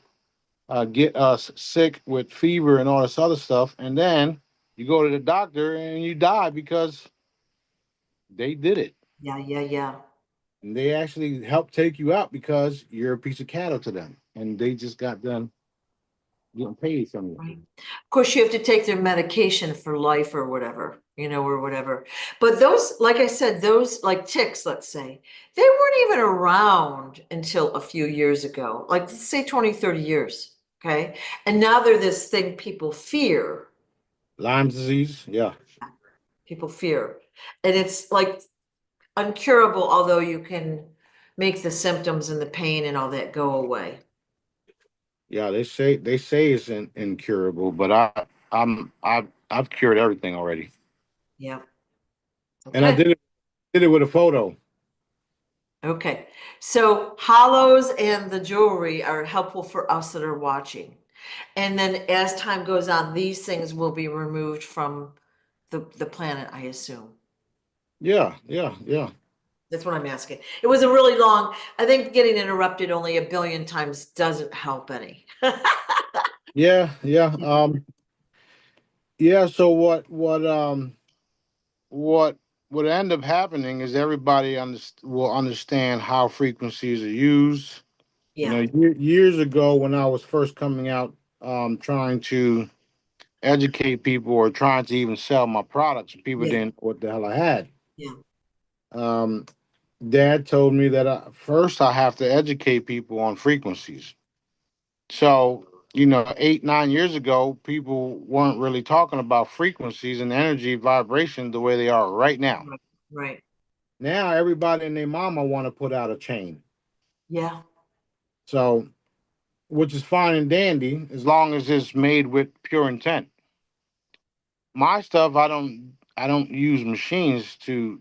get us sick with fever and all this other stuff. And then you go to the doctor and you die because they did it. yeah, yeah, yeah. And they actually help take you out because you're a piece of cattle to them. And they just got done getting paid from you. Right. Of course, you have to take their medication for life or whatever, or whatever. But those, like I said, those like ticks, let's say, they weren't even around until a few years ago, like say 20, 30 years. Okay. And now they're this thing people fear. Lyme disease, yeah. People fear. And it's like uncurable, although you can make the symptoms and the pain and all that go away. Yeah, they say it's incurable, but I've cured everything already. Yeah. And I Okay. did it with a photo. Okay. So hollows and the jewelry are helpful for us that are watching. And then as time goes on, these things will be removed from the planet, I assume. Yeah, yeah, yeah. That's what I'm asking. It was a really long, I think getting interrupted only a billion times doesn't help any. Yeah, yeah. Yeah, so what would end up happening is everybody will understand how frequencies are used. Yeah, Years ago when I was first coming out, trying to educate people or trying to even sell my products, people yeah, didn't know what the hell I had. yeah, Um, Dad told me that first I have to educate people on frequencies. So, 8, 9 years ago, people weren't really talking about frequencies and energy vibration the way they are right now. right, right. Now everybody and their mama want to put out a chain. Yeah, So, which is fine and dandy as long as it's made with pure intent. My stuff, I don't use machines to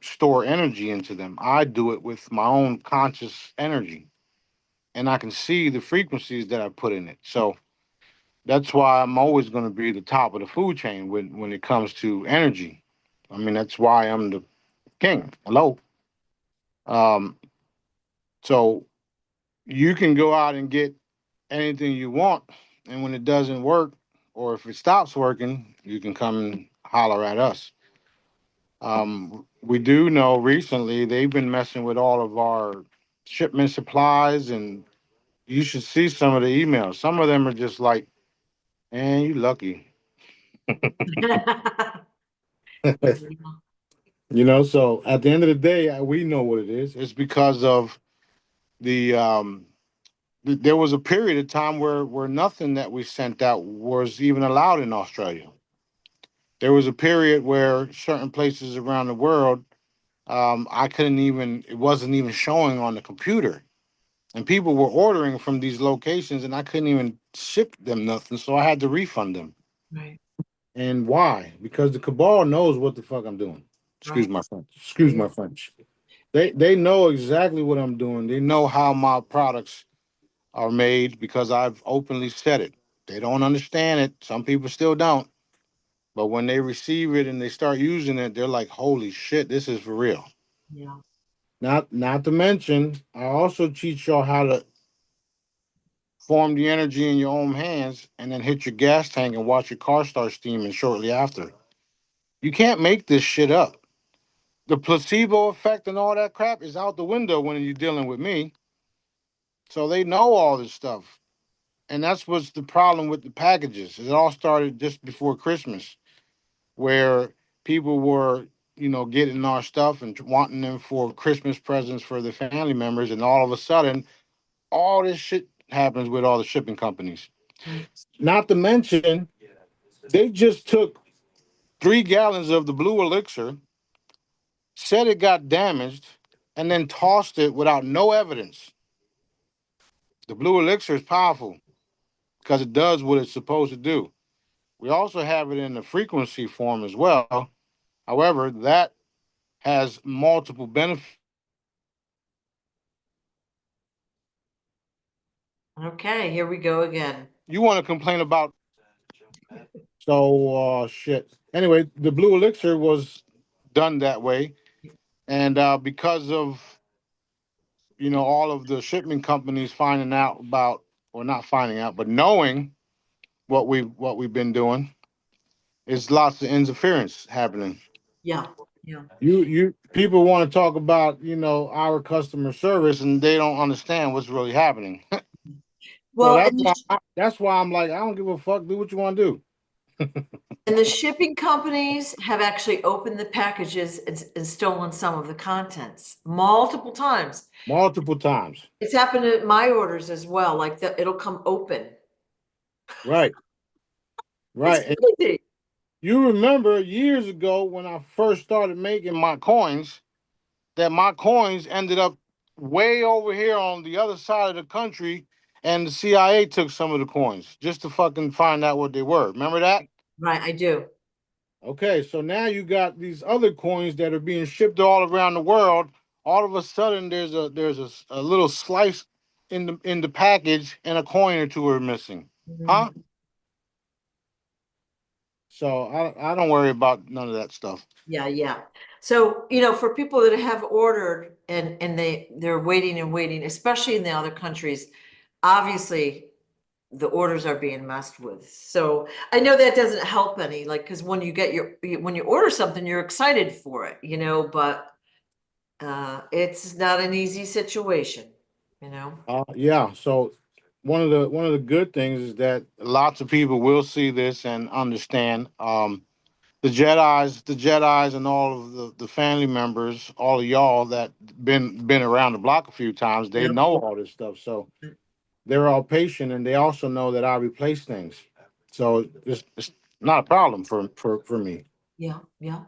store energy into them. I do it with my own conscious energy, and I can see the frequencies that I put in it. So that's why I'm always going to be the top of the food chain when it comes to energy. I mean, that's why I'm the king. Hello. Um, so you can go out and get anything you want, and when it doesn't work, or if it stops working, you can come and holler at us. We do know recently they've been messing with all of our shipment supplies, and you should see some of the emails. Some of them are just like, "Man, you lucky." yeah, So at the end of the day, we know what it is. It's because of the there was a period of time where nothing that we sent out was even allowed in Australia. There was a period where certain places around the world, I couldn't even, it wasn't even showing on the computer. And people were ordering from these locations and I couldn't even ship them nothing. So I had to refund them. right, And why? Because the cabal knows what the fuck I'm doing. Excuse right. my French. Excuse Yeah, my French. They know exactly what I'm doing. They know how my products are made because I've openly said it. They don't understand it. Some people still don't. But when they receive it and they start using it, they're like, "Holy shit, this is for real." yeah, Not to mention, I also teach y'all how to form the energy in your own hands and then hit your gas tank and watch your car start steaming shortly after. You can't make this shit up. The placebo effect and all that crap is out the window when you're dealing with me. So they know all this stuff. and that's what's the problem with the packages. It all started just before Christmas, where people were, getting our stuff and wanting them for Christmas presents for their family members, and all of a sudden, all this shit happens with all the shipping companies. Right. Not to mention, they just took 3 gallons of the blue elixir, said it got damaged, and then tossed it without no evidence. The blue elixir is powerful because it does what it's supposed to do. We also have it in the frequency form as well. However, that has multiple benefits. Okay, here we go again. You want to complain about shit. Anyway, the blue elixir was done that way, and because of all of the shipping companies finding out about, or not finding out, but knowing what we've been doing, is lots of interference happening. Yeah, yeah. You people want to talk about our customer service, and they don't understand what's really happening. So Well, and that's why I'm like, I don't give a fuck. Do what you want to do. the shipping companies have actually opened the packages and stolen some of the contents multiple times. Multiple times. It's happened at my orders as well. Like it'll come open. Right. It's Right. And crazy. you remember years ago when I first started making my coins, that my coins ended up way over here on the other side of the country, and the CIA took some of the coins just to fucking find out what they were. Remember that? Right, I do. Okay, so now you got these other coins that are being shipped all around the world. All of a sudden, there's a little slice in the package, and a coin or two are missing. Huh? Mhm. So I don't worry about none of that stuff. Yeah, yeah. So, for people that have ordered and they're waiting and waiting, especially in the other countries, obviously the orders are being messed with. So I know that doesn't help any, like, because when when you order something, you're excited for it, but it's not an easy situation. Yeah. So one of the good things is that lots of people will see this and understand. The Jedi's, and all of the family members, all of y'all that been around the block a few times, they Yep. know all this stuff. So they're all patient, and they also know that I replace things. So it's not a problem for me. Yeah, yeah.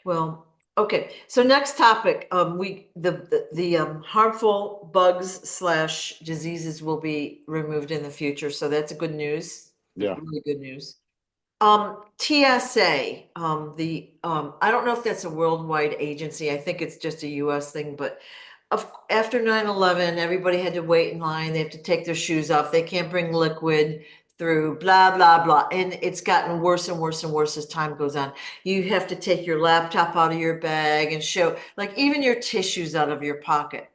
Well, okay. So next topic, the harmful bugs slash diseases will be removed in the future. So that's a good news. Yeah. Really good news. TSA, I don't know if that's a worldwide agency. I think it's just a US thing, but after 9/11, everybody had to wait in line. They have to take their shoes off. They can't bring liquid through, blah, blah, blah. And it's gotten worse and worse and worse as time goes on. You have to take your laptop out of your bag and show, like, even your tissues out of your pocket.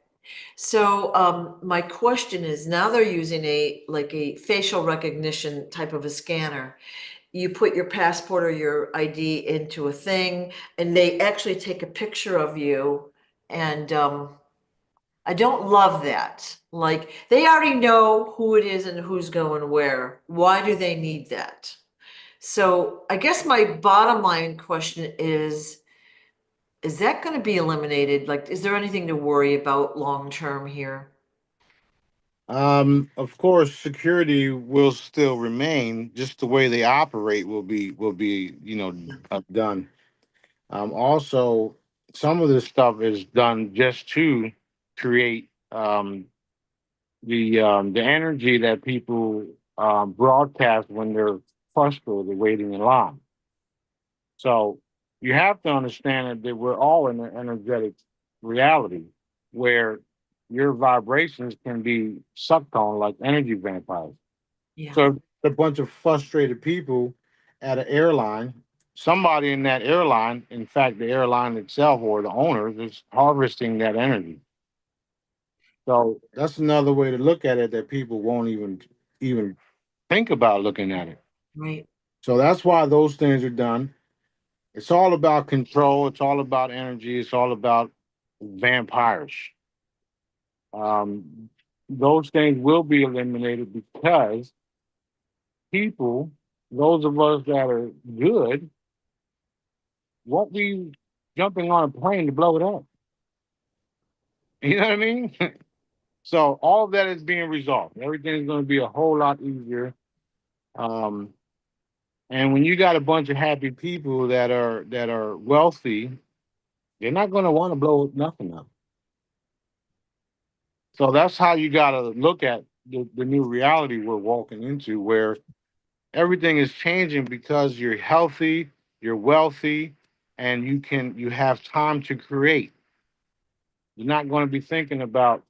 So my question is, now they're using a facial recognition type of a scanner. You put your passport or your ID into a thing, and they actually take a picture of you. And I don't love that. Like, they already know who it is and who's going where. Why do they need that? So I guess my bottom line question is that going to be eliminated? Like, is there anything to worry about long term here? Of course, security will still remain. Just the way they operate will be done. Also, some of this stuff is done just to create the energy that people broadcast when they're frustrated waiting in line. So you have to understand that we're all in an energetic reality where your vibrations can be sucked on like energy vampires. Yeah. So a bunch of frustrated people at an airline, somebody in that airline, in fact, the airline itself or the owner, is harvesting that energy. So that's another way to look at it that people won't even think about looking at it. Right. So that's why those things are done. It's all about control. It's all about energy. It's all about vampires. Um, those things will be eliminated because people, those of us that are good, won't be jumping on a plane to blow it up. You know what I mean? So all of that is being resolved. Everything's going to be a whole lot easier. Um, and when you got a bunch of happy people that are wealthy, they're not going to want to blow nothing up. So that's how you got to look at the new reality we're walking into, where everything is changing because you're healthy, you're wealthy, and you have time to create. You're not going to be thinking about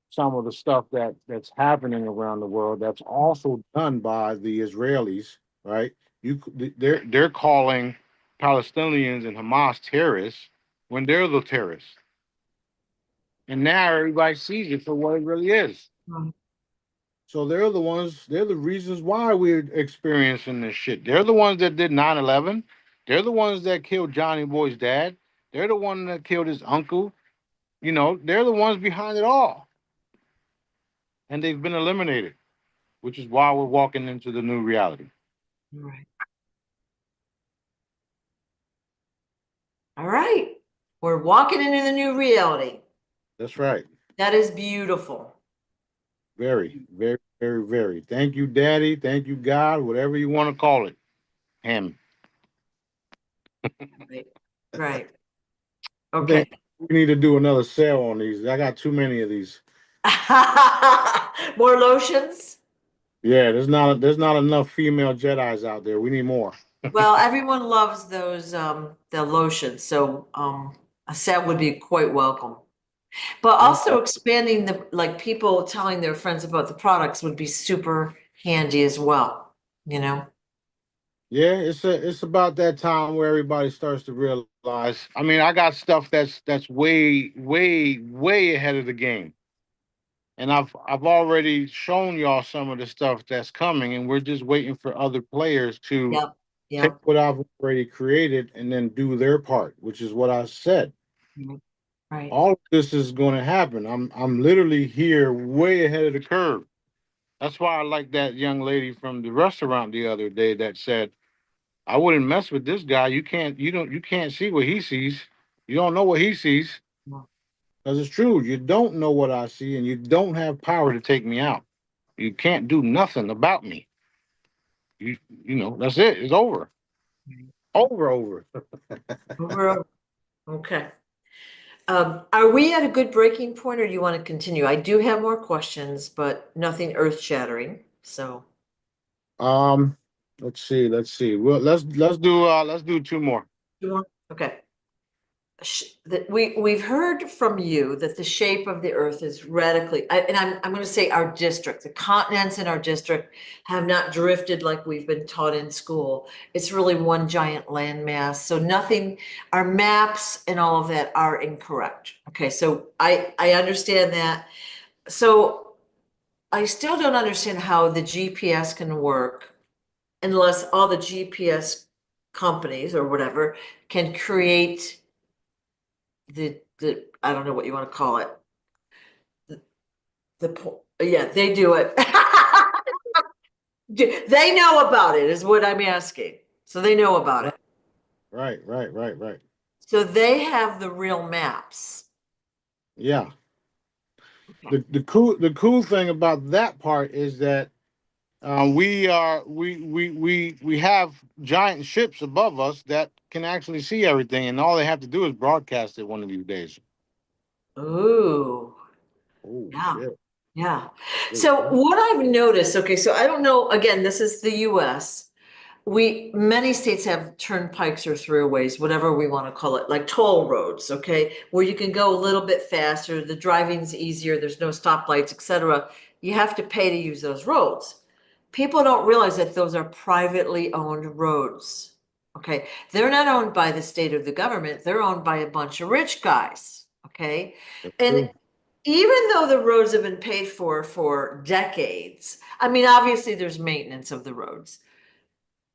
some of the stuff that's happening around the world that's also done by the Israelis, right? They're calling Palestinians and Hamas terrorists when they're the terrorists, and now everybody sees it for what it really is. Mm. So they're the reasons why we're experiencing this shit. They're the ones that did 9/11. They're the ones that killed Johnny Boy's dad. They're the one that killed his uncle. You know, they're the ones behind it all. And they've been eliminated, which is why we're walking into the new reality. Right. All right. We're walking into the new reality. That's right. That is beautiful. Very, very, very, very. Thank you, Daddy. Thank you, God, whatever you want to call it. Him. Right. Right. I Okay. think we need to do another sale on these. I got too many of these. More lotions? Yeah, there's not enough female Jedi's out there. We need more. Well, everyone loves those the lotions, so a set would be quite welcome. But Yeah. also expanding the like people telling their friends about the products would be super handy as well, you know? Yeah, it's about that time where everybody starts to realize. I mean, I got stuff that's way, way, way ahead of the game. And I've already shown y'all some of the stuff that's coming, and we're just waiting for other players to Yep. take Yep. what I've already created and then do their part, which is what I said. Mhm. Right. All of this is going to happen. I'm literally here way ahead of the curve. That's why I like that young lady from the restaurant the other day that said, "I wouldn't mess with this guy. You can't see what he sees. You don't know what he sees." Well, Because it's true. You don't know what I see, and you don't have power to take me out. You can't do nothing about me. You know, that's it. It's over. right. Over. Over. Okay. Are we at a good breaking point or do you want to continue? I do have more questions, but nothing earth shattering. So, Um, let's see. Well, let's do two more. sure. Okay. That we've heard from you that the shape of the earth is radically, and I'm going to say our district, the continents in our district have not drifted like we've been taught in school. It's really one giant landmass. So nothing, our maps and all of that are incorrect. Okay, so I understand that. So I still don't understand how the GPS can work unless all the GPS companies or whatever can create the I don't know what you want to call it. Yeah, they do it. They know about it is what I'm asking. So they know about it. Right. So they have the real maps. Yeah. Okay. The cool thing about that part is that we have giant ships above us that can actually see everything, and all they have to do is broadcast it one of these days. Ooh, Oh yeah. shit! Yeah. So what I've noticed, okay, so I don't know, again, this is the US. Many states have turnpikes or throughways, whatever we want to call it, like toll roads, okay, where you can go a little bit faster, the driving's easier, there's no stoplights, etc. You have to pay to use those roads. People don't realize that those are privately owned roads. Okay, they're not owned by the state or the government, they're owned by a bunch of rich guys. Okay, That's and true. even though the roads have been paid for decades, I mean, obviously there's maintenance of the roads.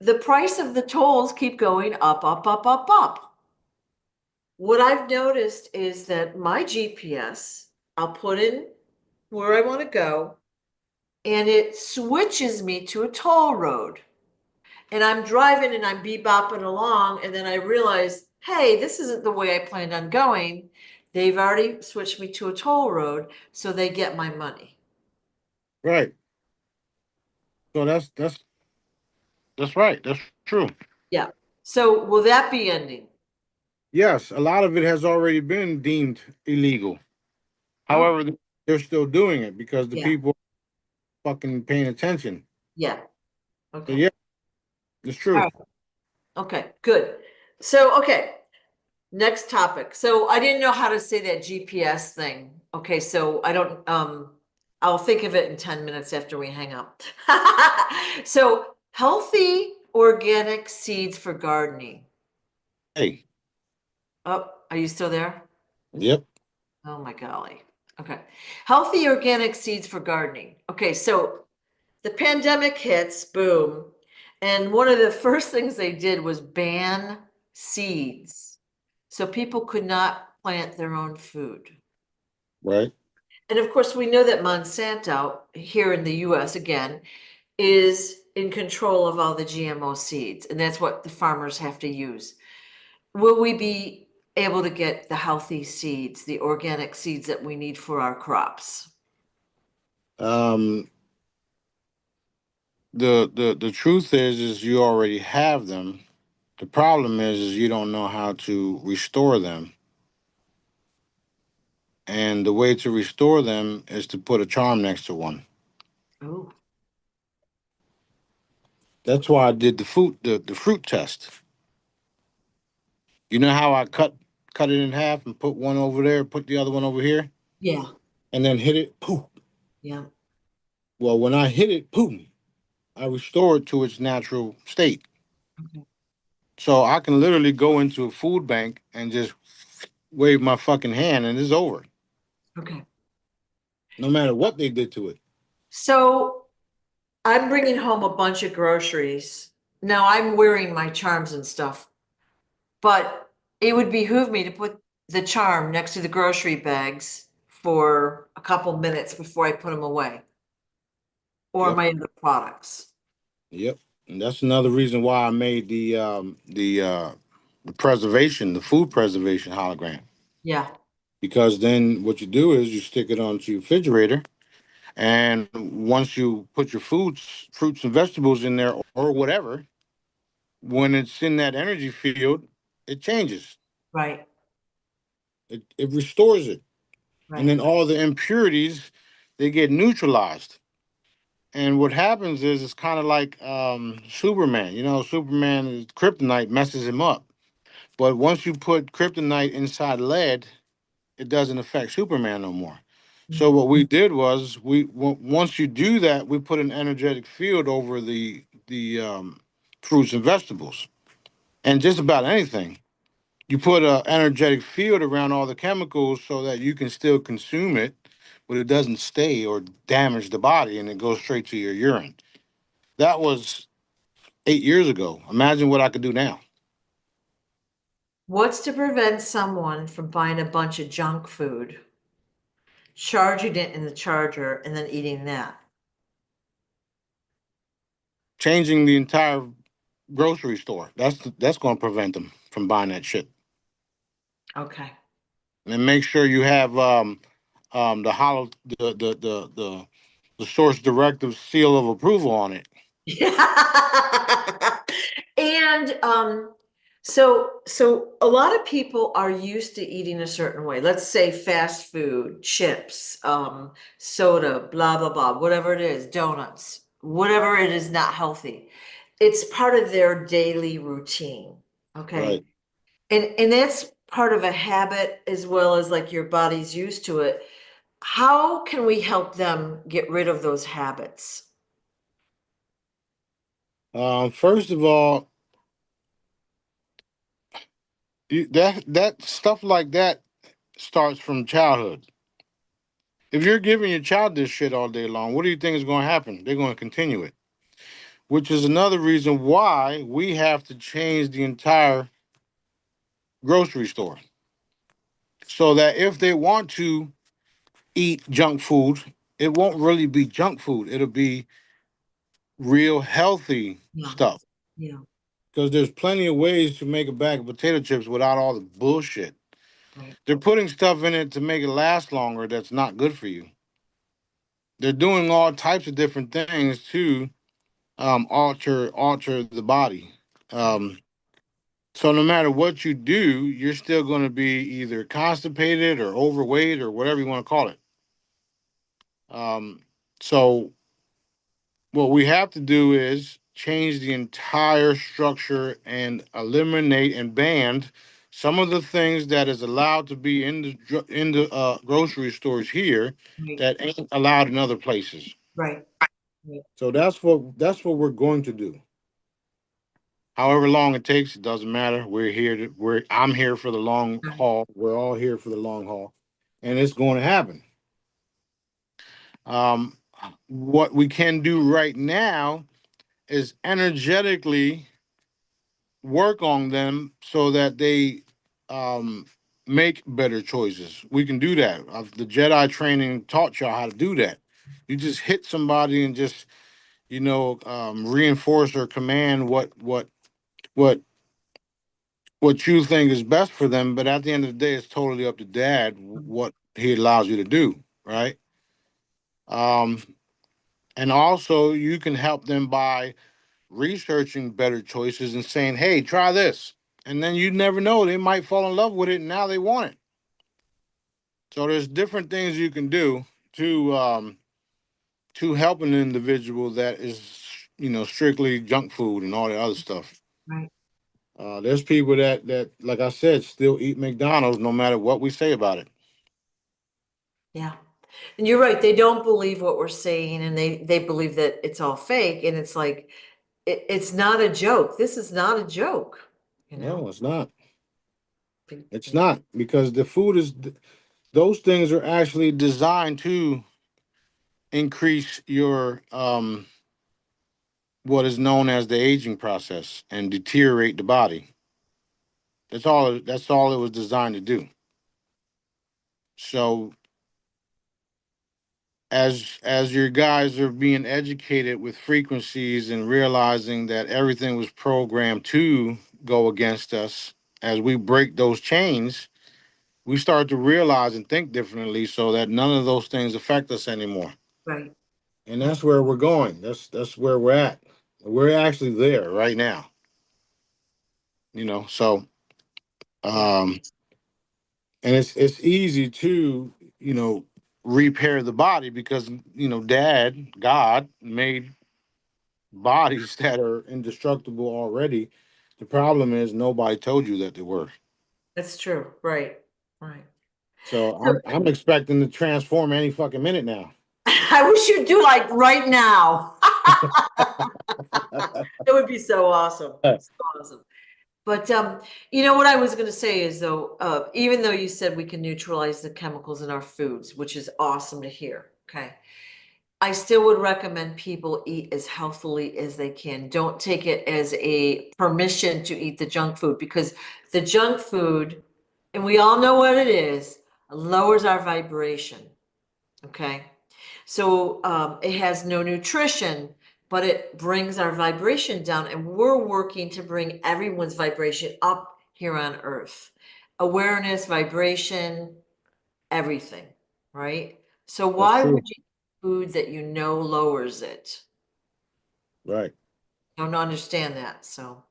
The price of the tolls keep going up, up, up, up, up. What I've noticed is that my GPS, I'll put in where I want to go, and it switches me to a toll road. And I'm driving and I'm bebopping along, and then I realize, hey, this isn't the way I planned on going. They've already switched me to a toll road, so they get my money. Right. So that's right. That's true. Yeah. So will that be ending? Yes, a lot of it has already been deemed illegal. Oh, However, they're still doing it because the yeah. people are fucking paying attention. Yeah. So Okay. yeah, it's All true. right. Okay, good. So, okay, next topic. So I didn't know how to say that GPS thing. Okay, so I don't, I'll think of it in 10 minutes after we hang up. So healthy organic seeds for gardening. Hey, Oh, are you still there? yep. Oh my golly. Okay. Healthy organic seeds for gardening. Okay, so the pandemic hits, boom. And one of the first things they did was ban seeds. So people could not plant their own food. Right. And of course, we know that Monsanto here in the US again is in control of all the GMO seeds, and that's what the farmers have to use. Will we be able to get the healthy seeds, the organic seeds that we need for our crops? Um, the truth is you already have them. The problem is you don't know how to restore them. And the way to restore them is to put a charm next to one. Oh, That's why I did the fruit test. You know how I cut it in half and put one over there, put the other one over here, yeah, and then hit it. Poof. yeah. Well, when I hit it, poof, I restore it to its natural state. Okay. So I can literally go into a food bank and just wave my fucking hand and it's over. Okay. No matter what they did to it. So I'm bringing home a bunch of groceries. Now I'm wearing my charms and stuff, but it would behoove me to put the charm next to the grocery bags for a couple minutes before I put them away or Yep. my other products. Yep. And that's another reason why I made the preservation, the food preservation hologram. Yeah. Because then what you do is you stick it onto your refrigerator, and once you put your fruits and vegetables in there or whatever, when it's in that energy field, it changes. Right. It restores it. And Right. then all the impurities, they get neutralized. And what happens is it's kind of like Superman. You know, Superman, kryptonite messes him up. But once you put kryptonite inside lead, it doesn't affect Superman no more. So Mhm. what we did was once you do that, we put an energetic field over the fruits and vegetables and just about anything. You put an energetic field around all the chemicals so that you can still consume it, but it doesn't stay or damage the body and it goes straight to your urine. That was 8 years ago. Imagine what I could do now. What's to prevent someone from buying a bunch of junk food, charging it in the charger, and then eating that? Changing the entire grocery store. That's going to prevent them from buying that shit. Okay. And make sure you have the hollow the source directive seal of approval on it. And so a lot of people are used to eating a certain way. Let's say fast food, chips, soda, blah blah blah, whatever it is, donuts, whatever it is not healthy. It's part of their daily routine. Okay. Right. And that's part of a habit as well as like your body's used to it. How can we help them get rid of those habits? First of all, that stuff like that starts from childhood. If you're giving your child this shit all day long, what do you think is going to happen? They're going to continue it, which is another reason why we have to change the entire grocery store so that if they want to eat junk food it won't really be junk food. It'll be real healthy Yeah, stuff. yeah, Because there's plenty of ways to make a bag of potato chips without all the bullshit. right, They're putting stuff in it to make it last longer that's not good for you. They're doing all types of different things to alter the body. right, Um, so no matter what you do, you're still going to be either constipated or overweight or whatever you want to call it. So what we have to do is change the entire structure and eliminate and ban some of the things that is allowed to be in the grocery stores here right, that ain't allowed in other places. right, right, So that's what we're going to do. However long it takes, it doesn't matter. I'm here for the long right, haul. We're all here for the long haul, and it's going to happen. Um, what we can do right now is energetically work on them so that they um, make better choices. We can do that. The Jedi training taught y'all how to do that. You just hit somebody and just reinforce or command what what you think is best for them. But at the end of the day, it's totally up to Dad what he allows you to do, right? Um, and also, you can help them by researching better choices and saying, "Hey, try this," and then you never know, they might fall in love with it and now they want it. So there's different things you can do to help an individual that is strictly junk food and all the other stuff. right. There's people that like I said still eat McDonald's no matter what we say about it. Yeah. And you're right, they don't believe what we're saying, and they believe that it's all fake, and it's like, it's not a joke. This is not a joke, you No, know? it's not. Be- It's not because the food is those things are actually designed to increase your what is known as the aging process and deteriorate the body. That's all it was designed to do. So as your guys are being educated with frequencies and realizing that everything was programmed to go against us, as we break those chains, we start to realize and think differently so that none of those things affect us anymore. Right, And that's where we're going. That's where we're at. We're actually there right now. So yeah, um and it's easy to repair the body because Dad, God made bodies that are indestructible already. The problem is nobody told you that they were. that's true, right, right. So So, I'm expecting to transform any fucking minute now. I wish you'd do, like, right now. That would be so awesome, so awesome. But, you know, what I was gonna say is, though, even though you said we can neutralize the chemicals in our foods, which is awesome to hear, okay? I still would recommend people eat as healthily as they can. Don't take it as a permission to eat the junk food, because the junk food, and we all know what it is, lowers our vibration. Okay. So it has no nutrition, but it brings our vibration down. And we're working to bring everyone's vibration up here on earth. Awareness, vibration, everything. Right. So That's why would true. you eat food that you know lowers it? Right. I don't understand that. So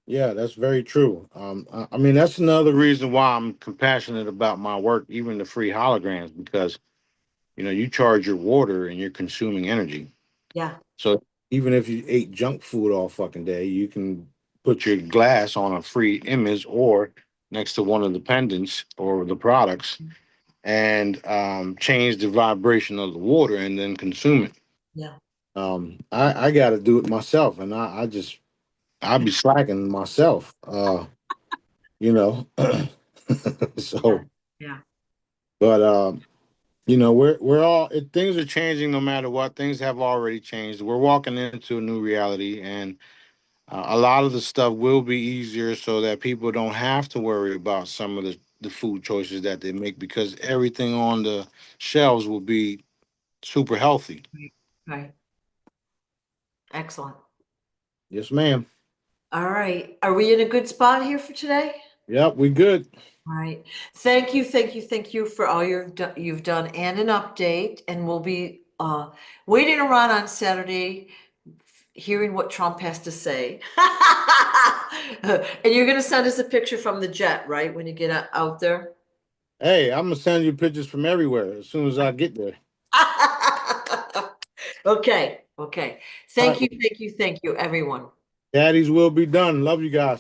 Yeah, that's very true. I mean, that's another reason why I'm compassionate about my work, even the free holograms, because you charge your water and you're consuming energy. yeah, So even if you ate junk food all fucking day, you can put your glass on a free image or next to one of the pendants or the products and change the vibration of the water and then consume it. yeah. I got to do it myself, and I be slacking myself. You know, Yeah. so Yeah. but we're all things are changing no matter what. Things have already changed. We're walking into a new reality, and a lot of the stuff will be easier so that people don't have to worry about some of the food choices that they make because everything on the shelves will be super healthy. Right. Excellent. Yes, ma'am. All right. Are we in a good spot here for today? Yep, we good. All right. Thank you, thank you, thank you for all you've done and an update. And we'll be waiting around on Saturday, hearing what Trump has to say. And you're gonna send us a picture from the jet, right? When you get out there. Hey, I'm gonna send you pictures from everywhere as soon as I get there. Okay, okay. All right. Thank you, everyone. Daddies will be done. Love you guys.